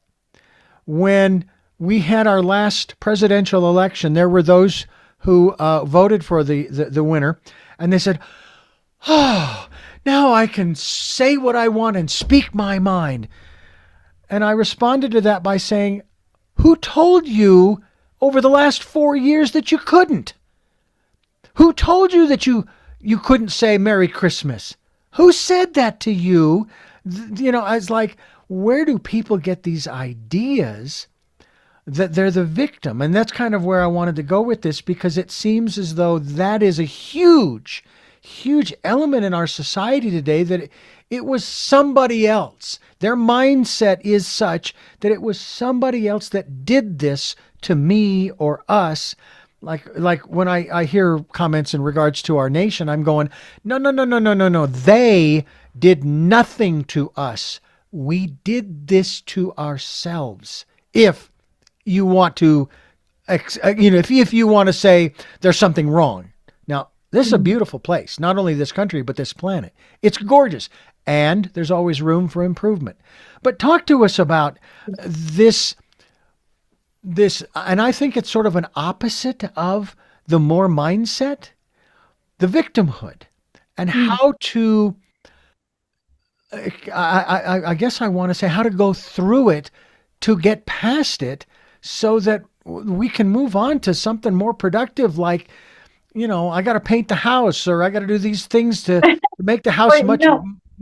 When we had our last presidential election, there were those who voted for the winner, and they said, oh, now I can say what I want and speak my mind. And I responded to that by saying, who told you over the last 4 years that you couldn't? Who told you that you couldn't say Merry Christmas? Who said that to you? I was like, where do people get these ideas that they're the victim? And that's kind of where I wanted to go with this, because it seems as though that is a huge, huge element in our society today, that it was somebody else. Their mindset is such that it was somebody else that did this to me or us. Like when I hear comments in regards to our nation, I'm going, no. They did nothing to us. We did this to ourselves. If you want to, if you want to say there's something wrong. Now, this is a beautiful place, not only this country, but this planet. It's gorgeous. And there's always room for improvement. But talk to us about this, and I think it's sort of an opposite of the more mindset, the victimhood, and how to, I guess I want to say how to go through it to get past it so that we can move on to something more productive, like, I got to paint the house, or I got to do these things to make the house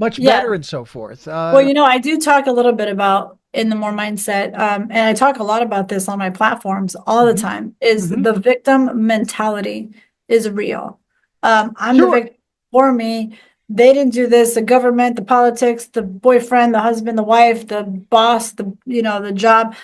much Yeah. better and so forth. Well, I do talk a little bit about in the more mindset, and I talk a lot about this on my platforms all the Mhm. time, is Mhm. the victim mentality is real. I'm the Sure. victim for me. They didn't do this, the government, the politics, the boyfriend, the husband, the wife, the boss, the job.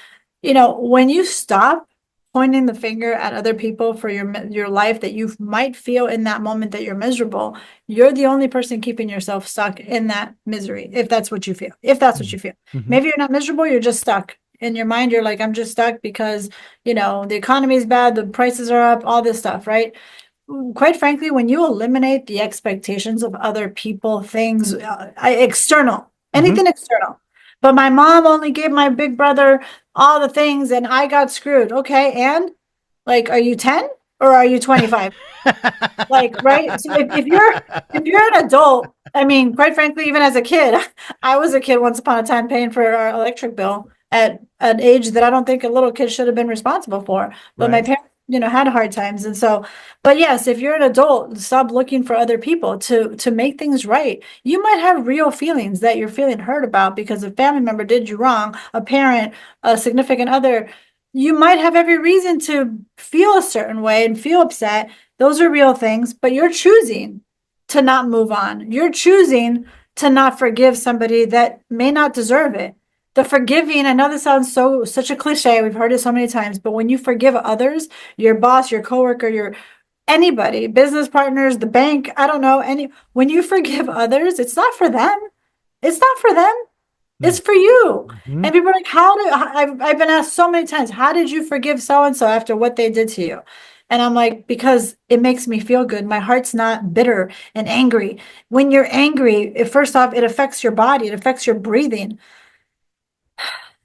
When you stop pointing the finger at other people for your life that you might feel in that moment that you're miserable, you're the only person keeping yourself stuck in that misery, if that's what you feel. If that's what you feel. Mhm. Maybe you're not miserable, you're just stuck. In your mind, you're like, I'm just stuck because, the economy is bad, the prices are up, all this stuff, right? Quite frankly, when you eliminate the expectations of other people, things, external, Mhm. anything external. But my mom only gave my big brother all the things and I got screwed. Okay. And like, are you 10 or are you 25? Like, right. So if you're an adult, I mean, quite frankly, even as a kid, I was a kid once upon a time paying for our electric bill at an age that I don't think a little kid should have been responsible for. But my Right. parents, had hard times. And so, but yes, if you're an adult, stop looking for other people to make things right. You might have real feelings that you're feeling hurt about because a family member did you wrong, a parent, a significant other. You might have every reason to feel a certain way and feel upset. Those are real things, but you're choosing to not move on. You're choosing to not forgive somebody that may not deserve it. The forgiving, I know this sounds such a cliche, we've heard it so many times, but when you forgive others, your boss, your coworker, your anybody, business partners, the bank, I don't know, when you forgive others, it's not for them. It's not for them. It's for you. Mhm. And people are like, I've been asked so many times, how did you forgive so and so after what they did to you? And I'm like, because it makes me feel good. My heart's not bitter and angry. When you're angry, first off, it affects your body, it affects your breathing,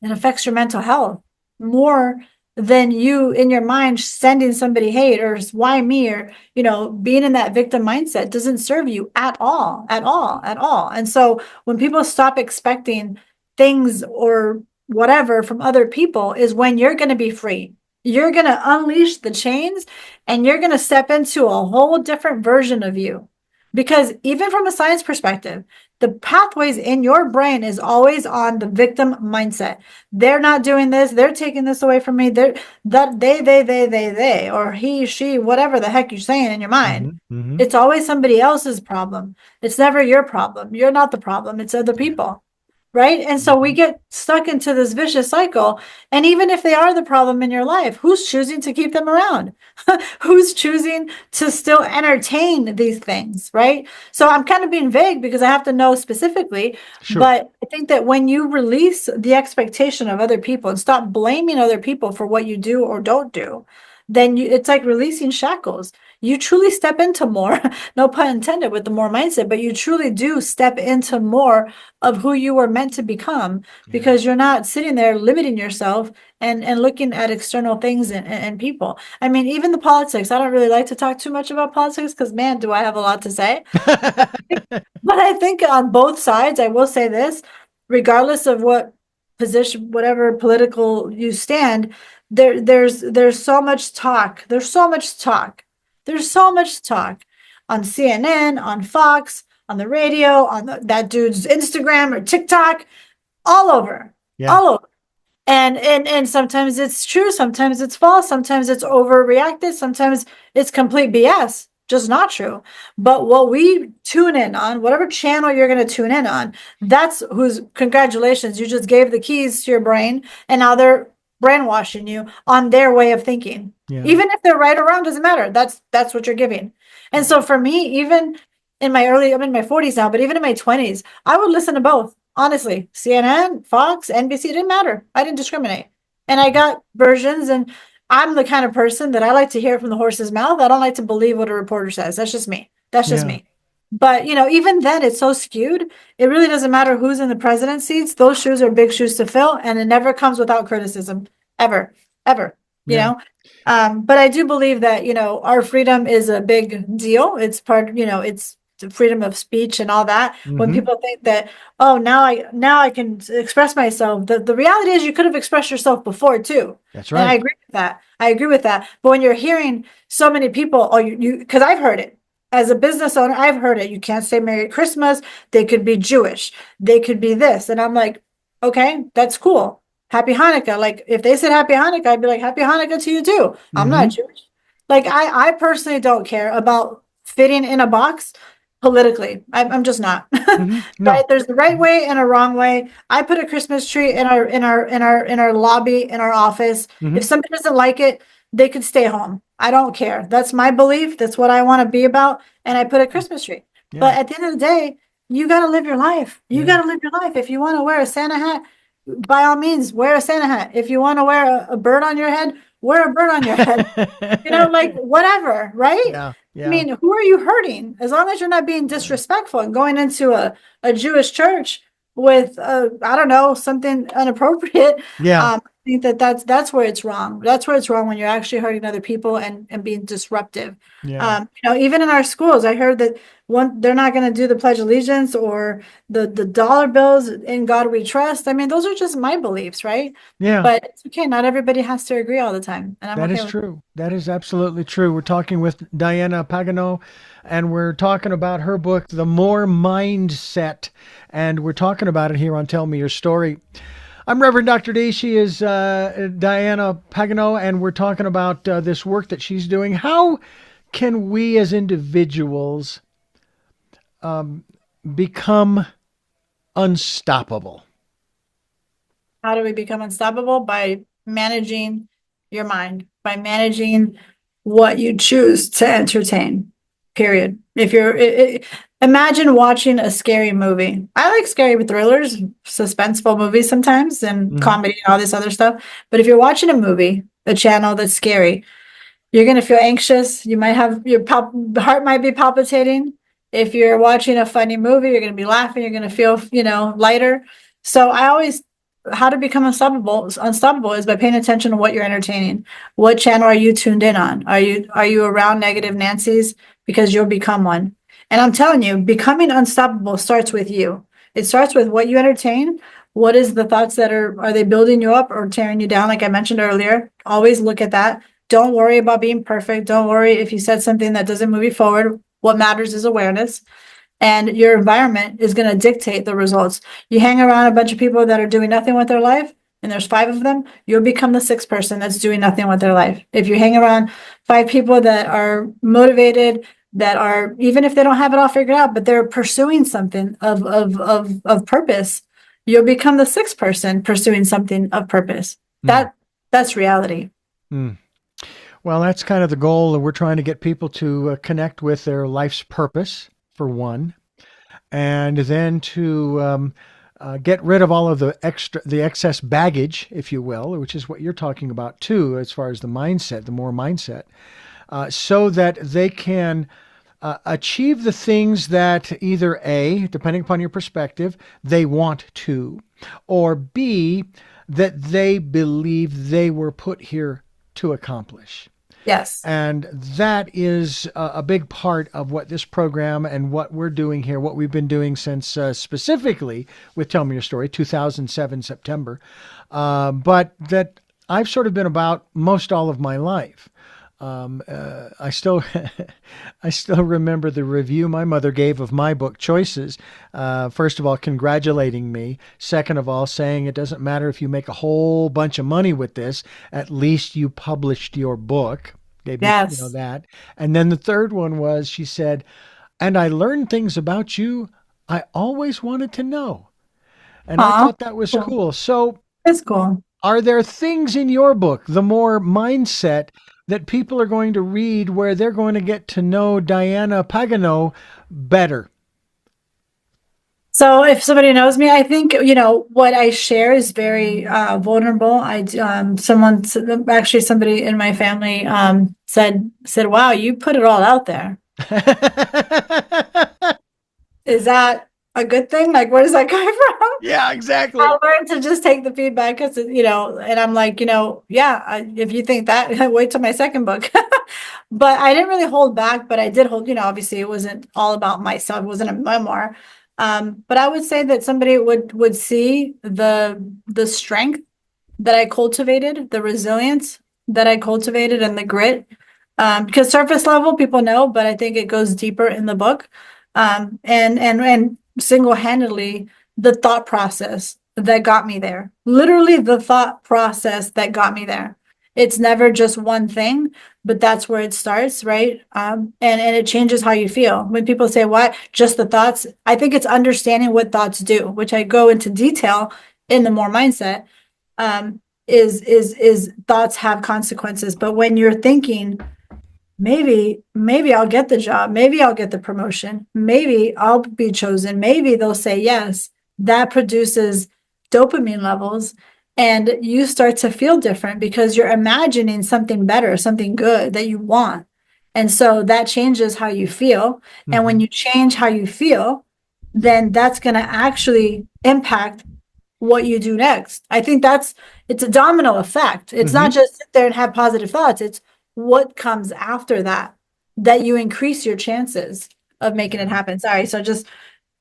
it affects your mental health more than you in your mind sending somebody hate or why me or being in that victim mindset doesn't serve you at all, at all, at all. And so when people stop expecting things or whatever from other people is when you're going to be free. You're going to unleash the chains and you're going to step into a whole different version of you. Because even from a science perspective, the pathways in your brain is always on the victim mindset. They're not doing this, they're taking this away from me, they, or he, she, whatever the heck you're saying in your mind. Mhm. Mhm. It's always somebody else's problem. It's never your problem. You're not the problem, it's other Yeah. people. Right. And so we Mhm. get stuck into this vicious cycle. And even if they are the problem in your life, who's choosing to keep them around? Who's choosing to still entertain these things? Right. So I'm kind of being vague because I have to know specifically. Sure. But I think that when you release the expectation of other people and stop blaming other people for what you do or don't do, then it's like releasing shackles. You truly step into more, no pun intended with the more mindset, but you truly do step into more of who you were meant to become Yeah. because you're not sitting there limiting yourself and looking at external things and people. I mean, even the politics, I don't really like to talk too much about politics because man, do I have a lot to say. But I think on both sides, I will say this, regardless of what position, whatever political you stand, there's so much talk. There's so much talk. There's so much talk on CNN, on Fox, on the radio, on that dude's Instagram or TikTok, all over, Yeah. all over. And sometimes it's true, sometimes it's false, sometimes it's overreacted, sometimes it's complete BS, just not true. But what we tune in on, whatever channel you're going to tune in on, that's who's congratulations, you just gave the keys to your brain and now they're brainwashing you on their way of thinking. Yeah. Even if they're right or wrong, doesn't matter. That's what you're giving. And Yeah. so for me, even I'm in my 40s now, but even in my 20s, I would listen to both. Honestly, CNN, Fox, NBC, it didn't matter. I didn't discriminate. And I got versions, and I'm the kind of person that I like to hear from the horse's mouth. I don't like to believe what a reporter says. That's just me. That's just Yeah. me. But, even then, it's so skewed. It really doesn't matter who's in the president's seats. Those shoes are big shoes to fill, and it never comes without criticism, ever, ever, you Yeah. know? But I do believe that, our freedom is a big deal. It's part, it's the freedom of speech and all that. When Mhm. people think that, oh, now I can express myself. The reality is you could have expressed yourself before too. That's And I right. agree with that. I agree with that. But when you're hearing so many people, oh, you because I've heard it. as a business owner, I've heard it. You can't say Merry Christmas. They could be Jewish. They could be this. And I'm like, okay, that's cool. Happy Hanukkah. Like if they said Happy Hanukkah, I'd be like, Happy Hanukkah to you too. I'm not Mm-hmm. Jewish. Like I personally don't care about fitting in a box politically. I'm just not. Mm-hmm. Right? No. There's the right way and a wrong way. I put a Christmas tree in our lobby in our office. If Mm-hmm. somebody doesn't like it, they could stay home. I don't care. That's my belief. That's what I want to be about. And I put a Christmas tree. Yeah. But at the end of the day, you got to live your life. You Yeah. got to live your life. If you want to wear a Santa hat, by all means, wear a Santa hat. If you want to wear a bird on your head, wear a bird on your head. Like whatever, right? Yeah. I Yeah. mean, who are you hurting? As long as you're not being disrespectful and going into a Jewish church with, I don't know, something inappropriate. Yeah. I think that's where it's wrong. That's where it's wrong when you're actually hurting other people and being disruptive. Yeah. Even in our schools, I heard that they're not going to do the Pledge of Allegiance or the dollar bills in God we trust. I mean, those are just my beliefs, right? Yeah. But it's okay. Not everybody has to agree all the time, and I'm That okay is with true. That is absolutely true. We're talking with Diana Pagano, and we're talking about her book, The More Mindset, and we're talking about it here on Tell Me Your Story. I'm Reverend Dr. D. She is Diana Pagano, and we're talking about this work that she's doing. How can we as individuals become unstoppable? How do we become unstoppable? By managing your mind, by managing what you choose to entertain, period. If you're, imagine watching a scary movie. I like scary thrillers, suspenseful movies sometimes, and Hmm. comedy and all this other stuff. But if you're watching a movie, a channel that's scary, you're going to feel anxious. You might have heart might be palpitating. If you're watching a funny movie, you're going to be laughing. You're going to feel, lighter. So I always, how to become unstoppable is by paying attention to what you're entertaining. What channel are you tuned in on? Are you around negative Nancy's? Because you'll become one. And I'm telling you, becoming unstoppable starts with you. It starts with what you entertain. What is the thoughts that are they building you up or tearing you down? Like I mentioned earlier, always look at that. Don't worry about being perfect. Don't worry if you said something that doesn't move you forward. What matters is awareness. And your environment is going to dictate the results. You hang around a bunch of people that are doing nothing with their life, and there's 5 of them, you'll become the 6th person that's doing nothing with their life. If you hang around 5 people that are motivated, that are, even if they don't have it all figured out, but they're pursuing something of purpose, you'll become the 6th person pursuing something of purpose. That's reality. Mm. Well, that's kind of the goal. We're trying to get people to connect with their life's purpose, for one, and then to get rid of all of the excess baggage, if you will, which is what you're talking about too, as far as the mindset, the more mindset, so that they can achieve the things that either A, depending upon your perspective, they want to, or B, that they believe they were put here to accomplish. Yes. And that is a big part of what this program and what we're doing here, what we've been doing since specifically with Tell Me Your Story, 2007 September, but that I've sort of been about most all of my life. I still, I still remember the review my mother gave of my book Choices. First of all, congratulating me. Second of all, saying it doesn't matter if you make a whole bunch of money with this. At least you published your book. Gave me, Yes. that. And then the third one was she said, and I learned things about you I always wanted to know. And I Aw, thought that was cool. cool. So It's cool. are there things in your book, The More Mindset, that people are going to read where they're going to get to know Diana Pagano better? So if somebody knows me, I think, what I share is very vulnerable. Actually somebody in my family said, wow, you put it all out there. Is that a good thing? Like, where does that come from? Yeah, exactly. I learned to just take the feedback because, and I'm like, yeah, if you think that, wait till my second book. But I didn't really hold back, but I did hold, obviously it wasn't all about myself. It wasn't a memoir. But I would say that somebody would see the strength that I cultivated, the resilience that I cultivated and the grit. Because surface level people know, but I think it goes deeper in the book. And single-handedly, the thought process that got me there, literally the thought process that got me there. It's never just one thing, but that's where it starts, right? And it changes how you feel. When people say, what, just the thoughts? I think it's understanding what thoughts do, which I go into detail in the more mindset. Is thoughts have consequences, but when you're thinking, maybe I'll get the job, maybe I'll get the promotion, maybe I'll be chosen, maybe they'll say yes, that produces dopamine levels, and you start to feel different because you're imagining something better, something good that you want. And so that changes how you feel. And when Mhm. you change how you feel, then that's going to actually impact what you do next. I think it's a domino effect. It's not Mhm. just sit there and have positive thoughts. It's what comes after that, that you increase your chances of making it Yeah. happen. Sorry.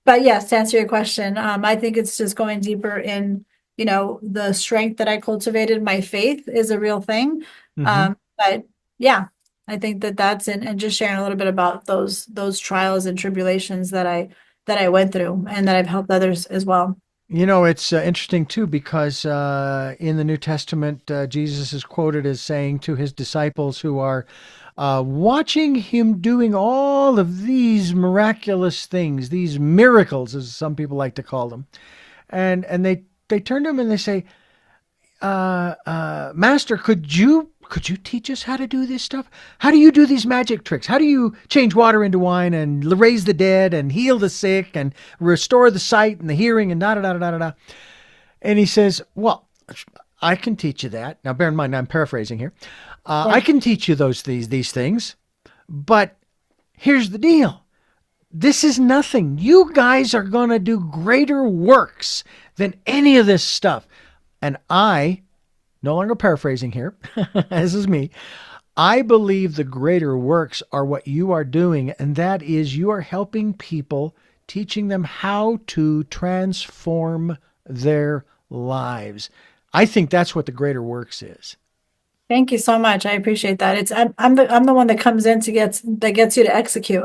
But yes, to answer your question, I think it's just going deeper in, the strength that I cultivated. My faith is a real thing. Mhm. But yeah, I think that's and just sharing a little bit about those trials and tribulations that I went through and that I've helped others as well. It's interesting too because in the New Testament, Jesus is quoted as saying to his disciples who are watching him doing all of these miraculous things, these miracles, as some people like to call them, and they turn to him and they say, Master, could you teach us how to do this stuff? How do you do these magic tricks? How do you change water into wine and raise the dead and heal the sick and restore the sight and the hearing and da da da da da da? And he says, well, I can teach you that. Now, bear in mind, I'm paraphrasing here. Yeah. I can teach you these things, but here's the deal. This is nothing. You guys are going to do greater works than any of this stuff. And I, no longer paraphrasing here, this is me, I believe the greater works are what you are doing, and that is you are helping people, teaching them how to transform their lives. I think that's what the greater works is. Thank you so much. I appreciate that. I'm the one that comes in that gets you to execute.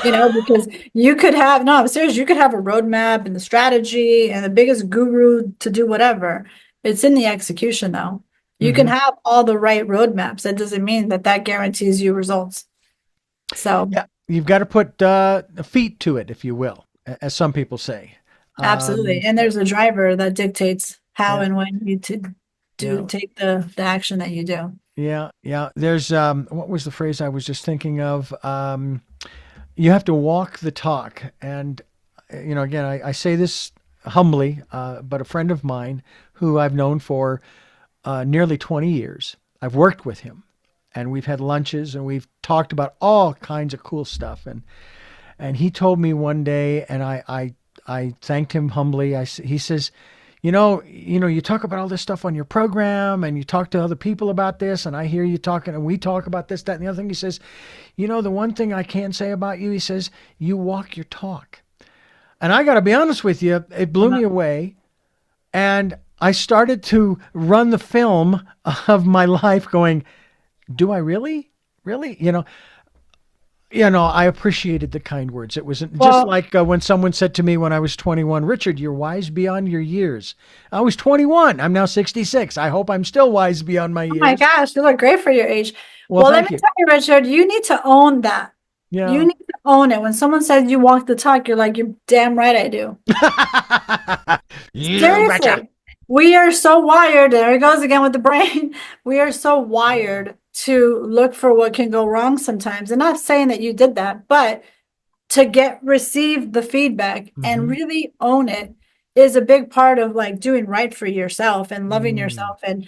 Because you could have, no, I'm serious, you could have a roadmap and the strategy and the biggest guru to do whatever. It's in the execution though. You can Hmm. have all the right roadmaps. That doesn't mean that guarantees you results. So Yeah, you've got to put feet to it, if you will, as some people say. absolutely. And there's a driver that dictates how Yeah, and when you to yeah, take the action that you do. yeah, yeah. There's what was the phrase I was just thinking of? You have to walk the talk, and again, I say this humbly, but a friend of mine who I've known for nearly 20 years. I've worked with him, and we've had lunches, and we've talked about all kinds of cool stuff. And he told me one day, and I thanked him humbly. He says, you talk about all this stuff on your program, and you talk to other people about this, and I hear you talking, and we talk about this, that, and the other thing. He says, the one thing I can say about you, he says, you walk your talk. And I got to be honest with you, it blew me away. And I started to run the film of my life going, do I really? Really? I appreciated the kind words. It was just Well, like when someone said to me when I was 21, Richard, you're wise beyond your years. I was 21. I'm now 66. I hope I'm still wise beyond my oh my years. gosh, you look great for your age. Well, Well, let me thank you. tell you, Richard, you need to own that. You Yeah. need to own it. When someone says you walk the talk, you're like, you're damn right I do. You betcha. Seriously. We are so wired. There it goes again with the brain. We are so wired to look for what can go wrong sometimes. And not saying that you did that, but to receive the feedback and Hmm. really own it is a big part of like doing right for yourself and loving Mm, yourself, and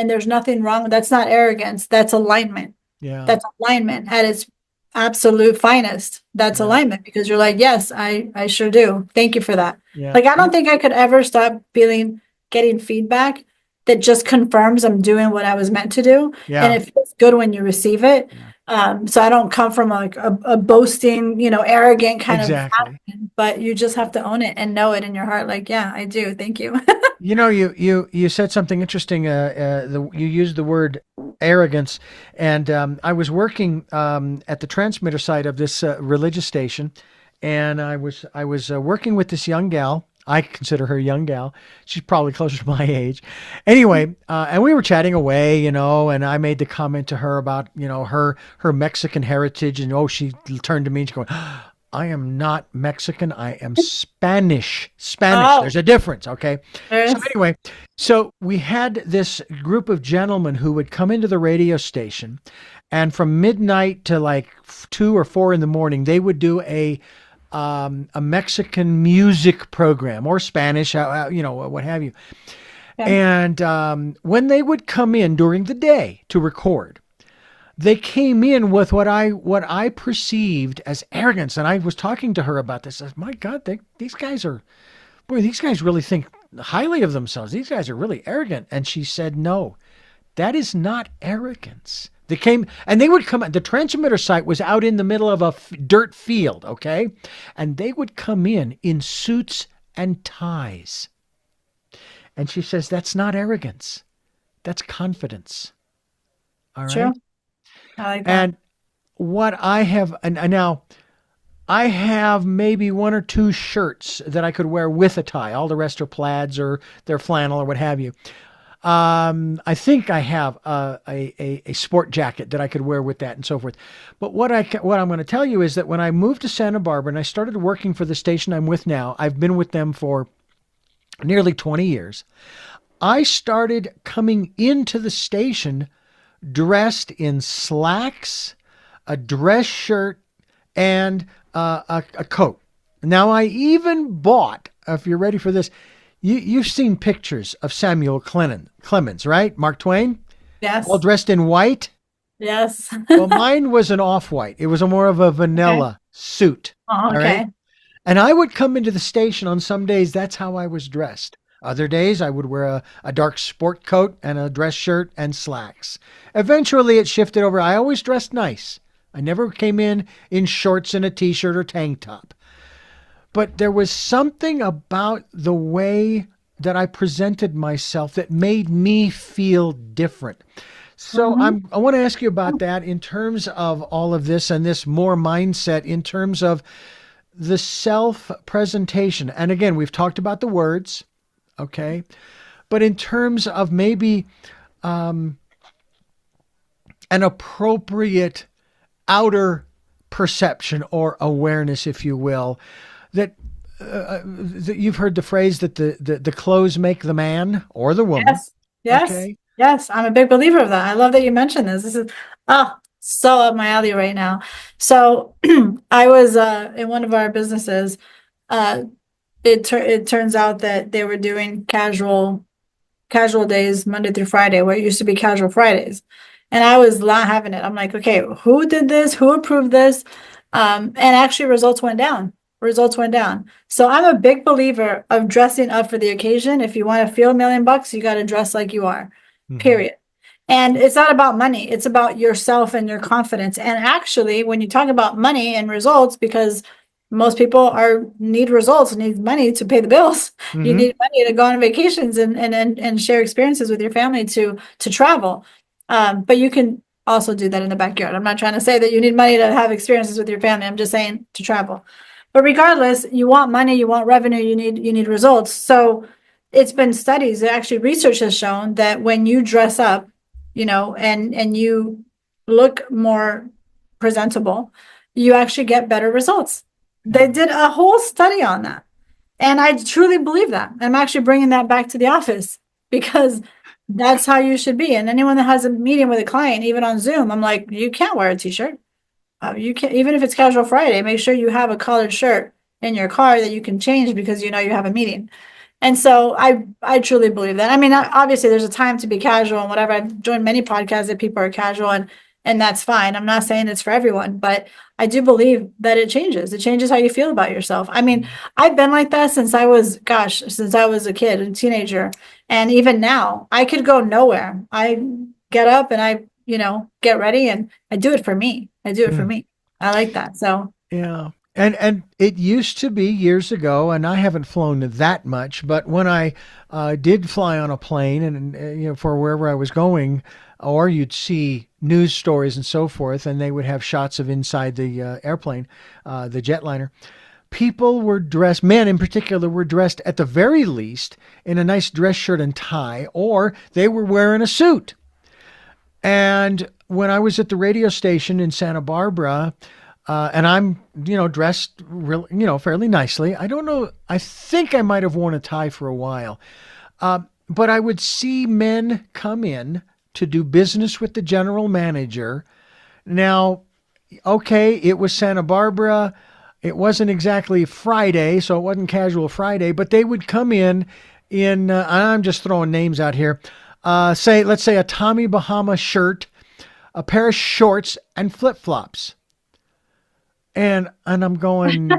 there's nothing wrong. That's not arrogance. That's alignment. yeah. That's alignment at its absolute finest. That's Yeah. alignment because you're like, yes, I sure do. Thank you for that. Yeah. Like, I don't think I could ever stop getting feedback that just confirms I'm doing what I was meant to do. And Yeah. it feels good when you receive it. Yeah. So I don't come from like a boasting, arrogant kind of Exactly. attitude, but you just have to own it and know it in your heart. Like, yeah, I do. Thank you. You said something interesting. You used the word arrogance. And I was working at the transmitter side of this religious station, and I was working with this young gal. I consider her a young gal. She's probably closer to my age. Anyway, and we were chatting away, and I made the comment to her about, her Mexican heritage. And she turned to me and she's going, I am not Mexican. I am Spanish. Spanish. Oh, There's a difference. Okay. So there's, anyway, so we had this group of gentlemen who would come into the radio station, and from midnight to like 2 or 4 in the morning, they would do a Mexican music program or Spanish, what have you. yeah, And when they would come in during the day to record, they came in with what I perceived as arrogance. And I was talking to her about this. I said, my God, these guys really think highly of themselves. These guys are really arrogant. And she said, no, that is not arrogance. They came and they would come. The transmitter site was out in the middle of a dirt field, okay? And they would come in suits and ties. And she says, that's not arrogance. That's confidence. All true. right. I like that. And what I have, and now I have maybe 1 or 2 shirts that I could wear with a tie. All the rest are plaids or they're flannel or what have you. I think I have a sport jacket that I could wear with that and so forth. But what I'm going to tell you is that when I moved to Santa Barbara and I started working for the station I'm with now, I've been with them for nearly 20 years. I started coming into the station dressed in slacks, a dress shirt, and a coat. Now I even bought, if you're ready for this, you've seen pictures of Samuel Clemens, right? Mark Twain, all Yes. dressed in white. Yes. Well, mine was an off-white. It was more of a Okay. vanilla suit. Oh, All right. okay. And I would come into the station on some days. That's how I was dressed. Other days, I would wear a dark sport coat and a dress shirt and slacks. Eventually, it shifted over. I always dressed nice. I never came in shorts and a t-shirt or tank top. But there was something about the way that I presented myself that made me feel different. So Hmm. I want to ask you about that in terms of all of this and this more mindset in terms of the self presentation. And again, we've talked about the words, okay? But in terms of maybe an appropriate outer perception or awareness, if you will, that you've heard the phrase that the clothes make the man or the woman. Yes. Yes. Okay. Yes. I'm a big believer of that. I love that you mentioned this. This is so up my alley right now. So I was in one of our businesses. Uh it turns out that they were doing casual days, Monday through Friday, where it used to be casual Fridays. And I was not having it. I'm like, okay, who did this? Who approved this? And actually results went down. Results went down. So I'm a big believer of dressing up for the occasion. If you want to feel $1 million, you got to dress like you are, Hmm. period. And it's not about money. It's about yourself and your confidence. And actually, when you talk about money and results, because most people need results, need money to pay the bills. You Hmm. need money to go on vacations and share experiences with your family to travel. But you can also do that in the backyard. I'm not trying to say that you need money to have experiences with your family. I'm just saying to travel. But regardless, you want money, you want revenue, you need results. So it's been studies, actually research has shown that when you dress up, and you look more presentable, you actually get better results. They did a whole study on that. And I truly believe that. I'm actually bringing that back to the office because that's how you should be. And anyone that has a meeting with a client, even on Zoom, I'm like, you can't wear a t-shirt. You can't, even if it's casual Friday, make sure you have a collared shirt in your car that you can change because you know you have a meeting. And so I truly believe that. I mean, obviously there's a time to be casual and whatever. I've joined many podcasts that people are casual and that's fine. I'm not saying it's for everyone, but I do believe that it changes. It changes how you feel about yourself. I mean, I've been like that since since I was a kid, a teenager. And even now, I could go nowhere. I get up and I get ready and I do it for me. I do it for Mm. me. I like that. So Yeah. And it used to be years ago, and I haven't flown that much, but when I did fly on a plane and for wherever I was going, or you'd see news stories and so forth, and they would have shots of inside the airplane, the jetliner. People were dressed, men in particular, were dressed at the very least in a nice dress shirt and tie, or they were wearing a suit. And when I was at the radio station in Santa Barbara, and I'm, dressed real, fairly nicely. I don't know. I think I might have worn a tie for a while. But I would see men come in to do business with the general manager. Now, okay, it was Santa Barbara. It wasn't exactly Friday, so it wasn't casual Friday, but they would come in, I'm just throwing names out here. Let's say a Tommy Bahama shirt, a pair of shorts, and flip-flops. And I'm going,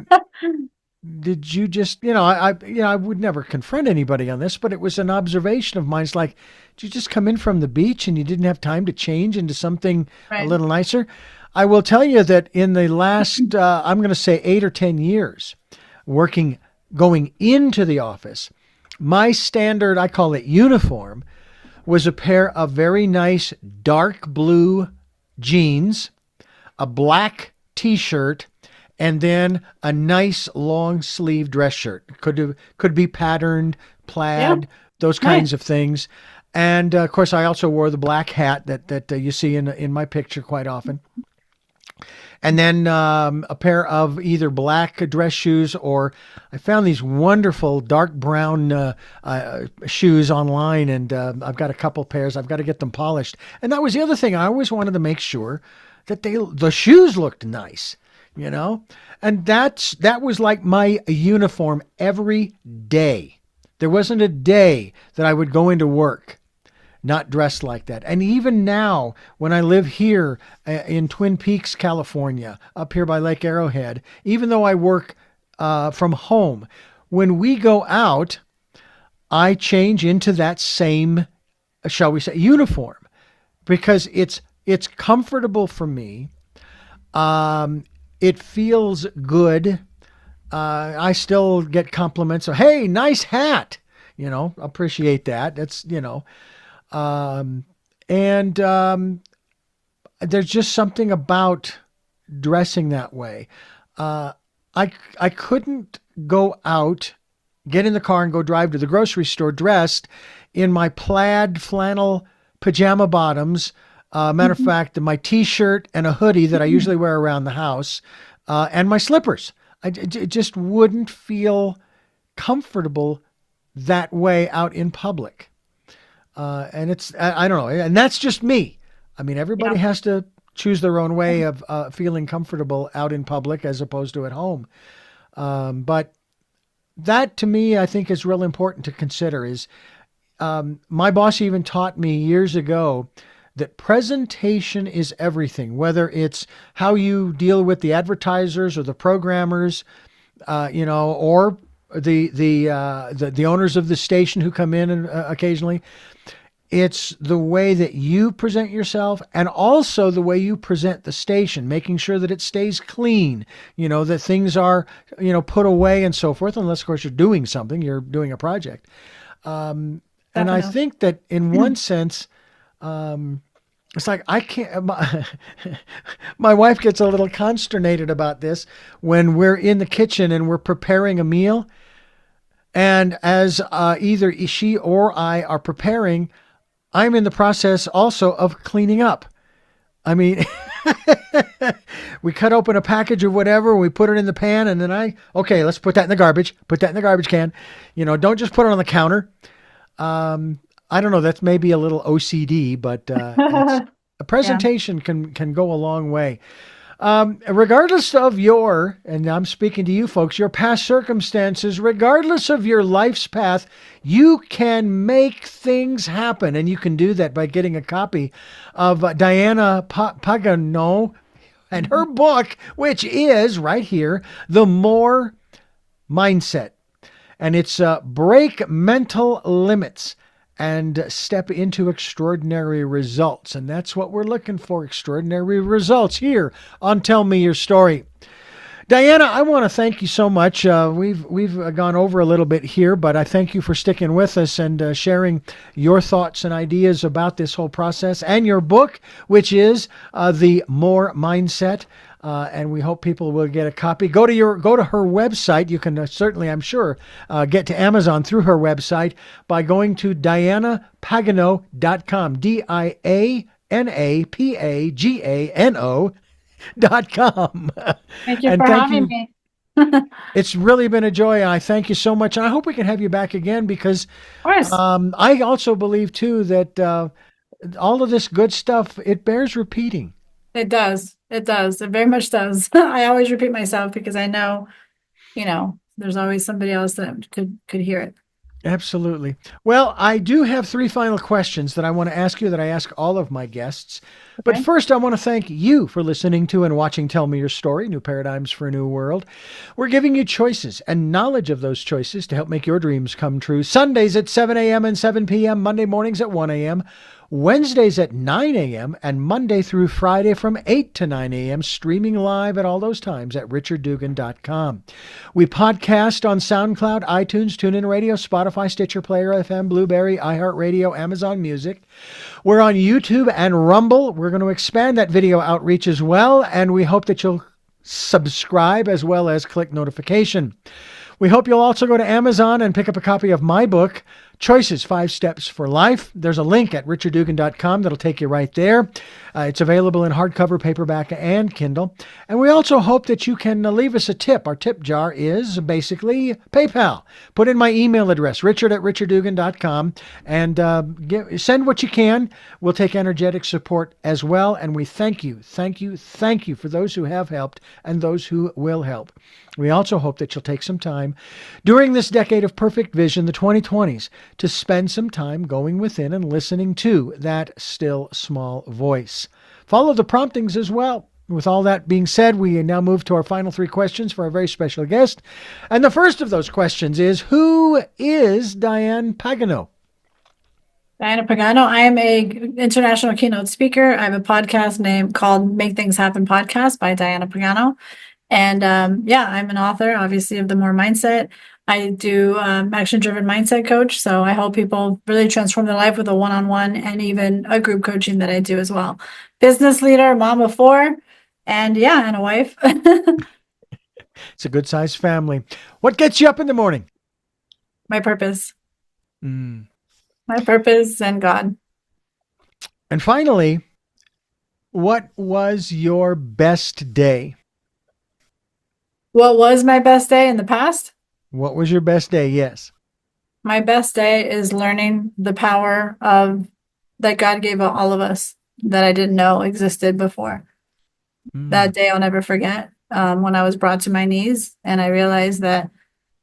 did you just, I would never confront anybody on this, but it was an observation of mine. It's like, did you just come in from the beach and you didn't have time to change into something a little nicer? I will tell you that in the last, I'm going to say 8 or 10 years, going into the office, my standard, I call it uniform, was a pair of very nice dark blue jeans, a black t-shirt, and then a nice long sleeve dress shirt. Could be patterned, plaid, those kinds of things. And of course, I also wore the black hat that you see in my picture quite often. And then a pair of either black dress shoes, or I found these wonderful dark brown shoes online, and I've got a couple pairs. I've got to get them polished. And that was the other thing. I always wanted to make sure that the shoes looked nice, and that was like my uniform every day. There wasn't a day that I would go into work not dressed like that. And even now, when I live here in Twin Peaks, California, up here by Lake Arrowhead, even though I work from home, when we go out, I change into that same, shall we say, uniform, because it's comfortable for me. It feels good. I still get compliments. So, hey, nice hat. Appreciate that. That's, and there's just something about dressing that way. I couldn't go out, get in the car and go drive to the grocery store dressed in my plaid flannel pajama bottoms. Matter of fact, my t-shirt and a hoodie that I usually wear around the house, and my slippers. It just wouldn't feel comfortable that way out in public. And I don't know. And that's just me. I mean, everybody has to choose their own way of feeling comfortable out in public as opposed to at home. But that to me, I think is real important to consider is, my boss even taught me years ago that presentation is everything, whether it's how you deal with the advertisers or the programmers, or the owners of the station who come in and, occasionally. It's the way that you present yourself, and also the way you present the station, making sure that it stays clean, that things are, put away and so forth, unless of course you're doing something, you're doing a project. And I think that in one sense, it's like I can't. My wife gets a little consternated about this when we're in the kitchen and we're preparing a meal, and as either she or I are preparing, I'm in the process also of cleaning up. I mean, we cut open a package of whatever, we put it in the pan, and then okay, let's put that in the garbage. Put that in the garbage can. Don't just put it on the counter. I don't know. That's maybe a little OCD, but a presentation can go a long way. Regardless of and I'm speaking to you folks, your past circumstances, regardless of your life's path, you can make things happen. And you can do that by getting a copy of Diana Pagano and her book, which is right here, The More Mindset. And it's Break Mental Limits and Step into Extraordinary Results. And that's what we're looking for, extraordinary results here on Tell Me Your Story. Diana, I want to thank you so much. We've gone over a little bit here, but I thank you for sticking with us and sharing your thoughts and ideas about this whole process and your book, which is the More Mindset. And we hope people will get a copy. Go to her website. You can certainly, I'm sure, get to Amazon through her website by going to dianapagano.com. DianaPagano.com. Thank you And for thank having you. me. It's really been a joy. I thank you so much. And I hope we can have you back again because Of course. I also believe, too, that all of this good stuff, it bears repeating. It does. It does. It very much does. I always repeat myself because I know, there's always somebody else that could hear it. Absolutely. Well, I do have three final questions that I want to ask you that I ask all of my guests. But Okay. first, I want to thank you for listening to and watching Tell Me Your Story, New Paradigms for a New World. We're giving you choices and knowledge of those choices to help make your dreams come true. Sundays at 7 a.m. and 7 p.m., Monday mornings at 1 a.m., Wednesdays at 9 a.m., and Monday through Friday from 8 to 9 a.m., streaming live at all those times at richarddugan.com. We podcast on SoundCloud, iTunes, TuneIn Radio, Spotify, Stitcher, Player FM, Blueberry, iHeartRadio, Amazon Music. We're on YouTube and Rumble. We're going to expand that video outreach as well, and we hope that you'll subscribe as well as click notification. We hope you'll also go to Amazon and pick up a copy of my book, Choices, 5 Steps for Life. There's a link at richarddugan.com that'll take you right there. It's available in hardcover, paperback, and Kindle. And we also hope that you can leave us a tip. Our tip jar is basically PayPal. Put in my email address, richard@richarddugan.com, and send what you can. We'll take energetic support as well. And we thank you for those who have helped and those who will help. We also hope that you'll take some time during this decade of perfect vision, the 2020s, to spend some time going within and listening to that still small voice. Follow the promptings as well. With all that being said, we now move to our final three questions for our very special guest. And the first of those questions is, who is Diana Pagano? Diana Pagano. I am a international keynote speaker. I have a podcast name called Make Things Happen Podcast by Diana Pagano. And I'm an author, obviously, of The More Mindset. I do action-driven mindset coach. So I help people really transform their life with a one-on-one and even a group coaching that I do as well. Business leader, mom of 4, and a wife. It's a good-sized family. What gets you up in the morning? My purpose. My purpose and God. And finally, what was your best day? What was my best day in the past? What was your best day? Yes. My best day is learning the power of that God gave all of us that I didn't know existed before. That day I'll never forget. When I was brought to my knees and I realized that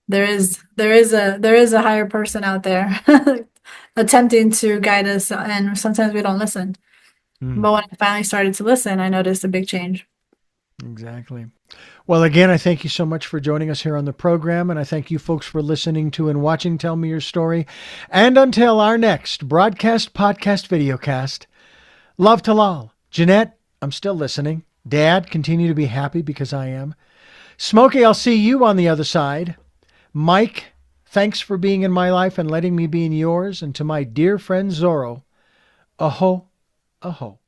there is a higher person out there attempting to guide us, and sometimes we don't listen. But when I finally started to listen, I noticed a big change. Exactly. Well, again, I thank you so much for joining us here on the program, and I thank you folks for listening to and watching Tell Me Your Story. And until our next broadcast, podcast, videocast, love to Lal. Jeanette, I'm still listening. Dad, continue to be happy because I am. Smokey, I'll see you on the other side. Mike, thanks for being in my life and letting me be in yours. And to my dear friend Zorro, aho, aho.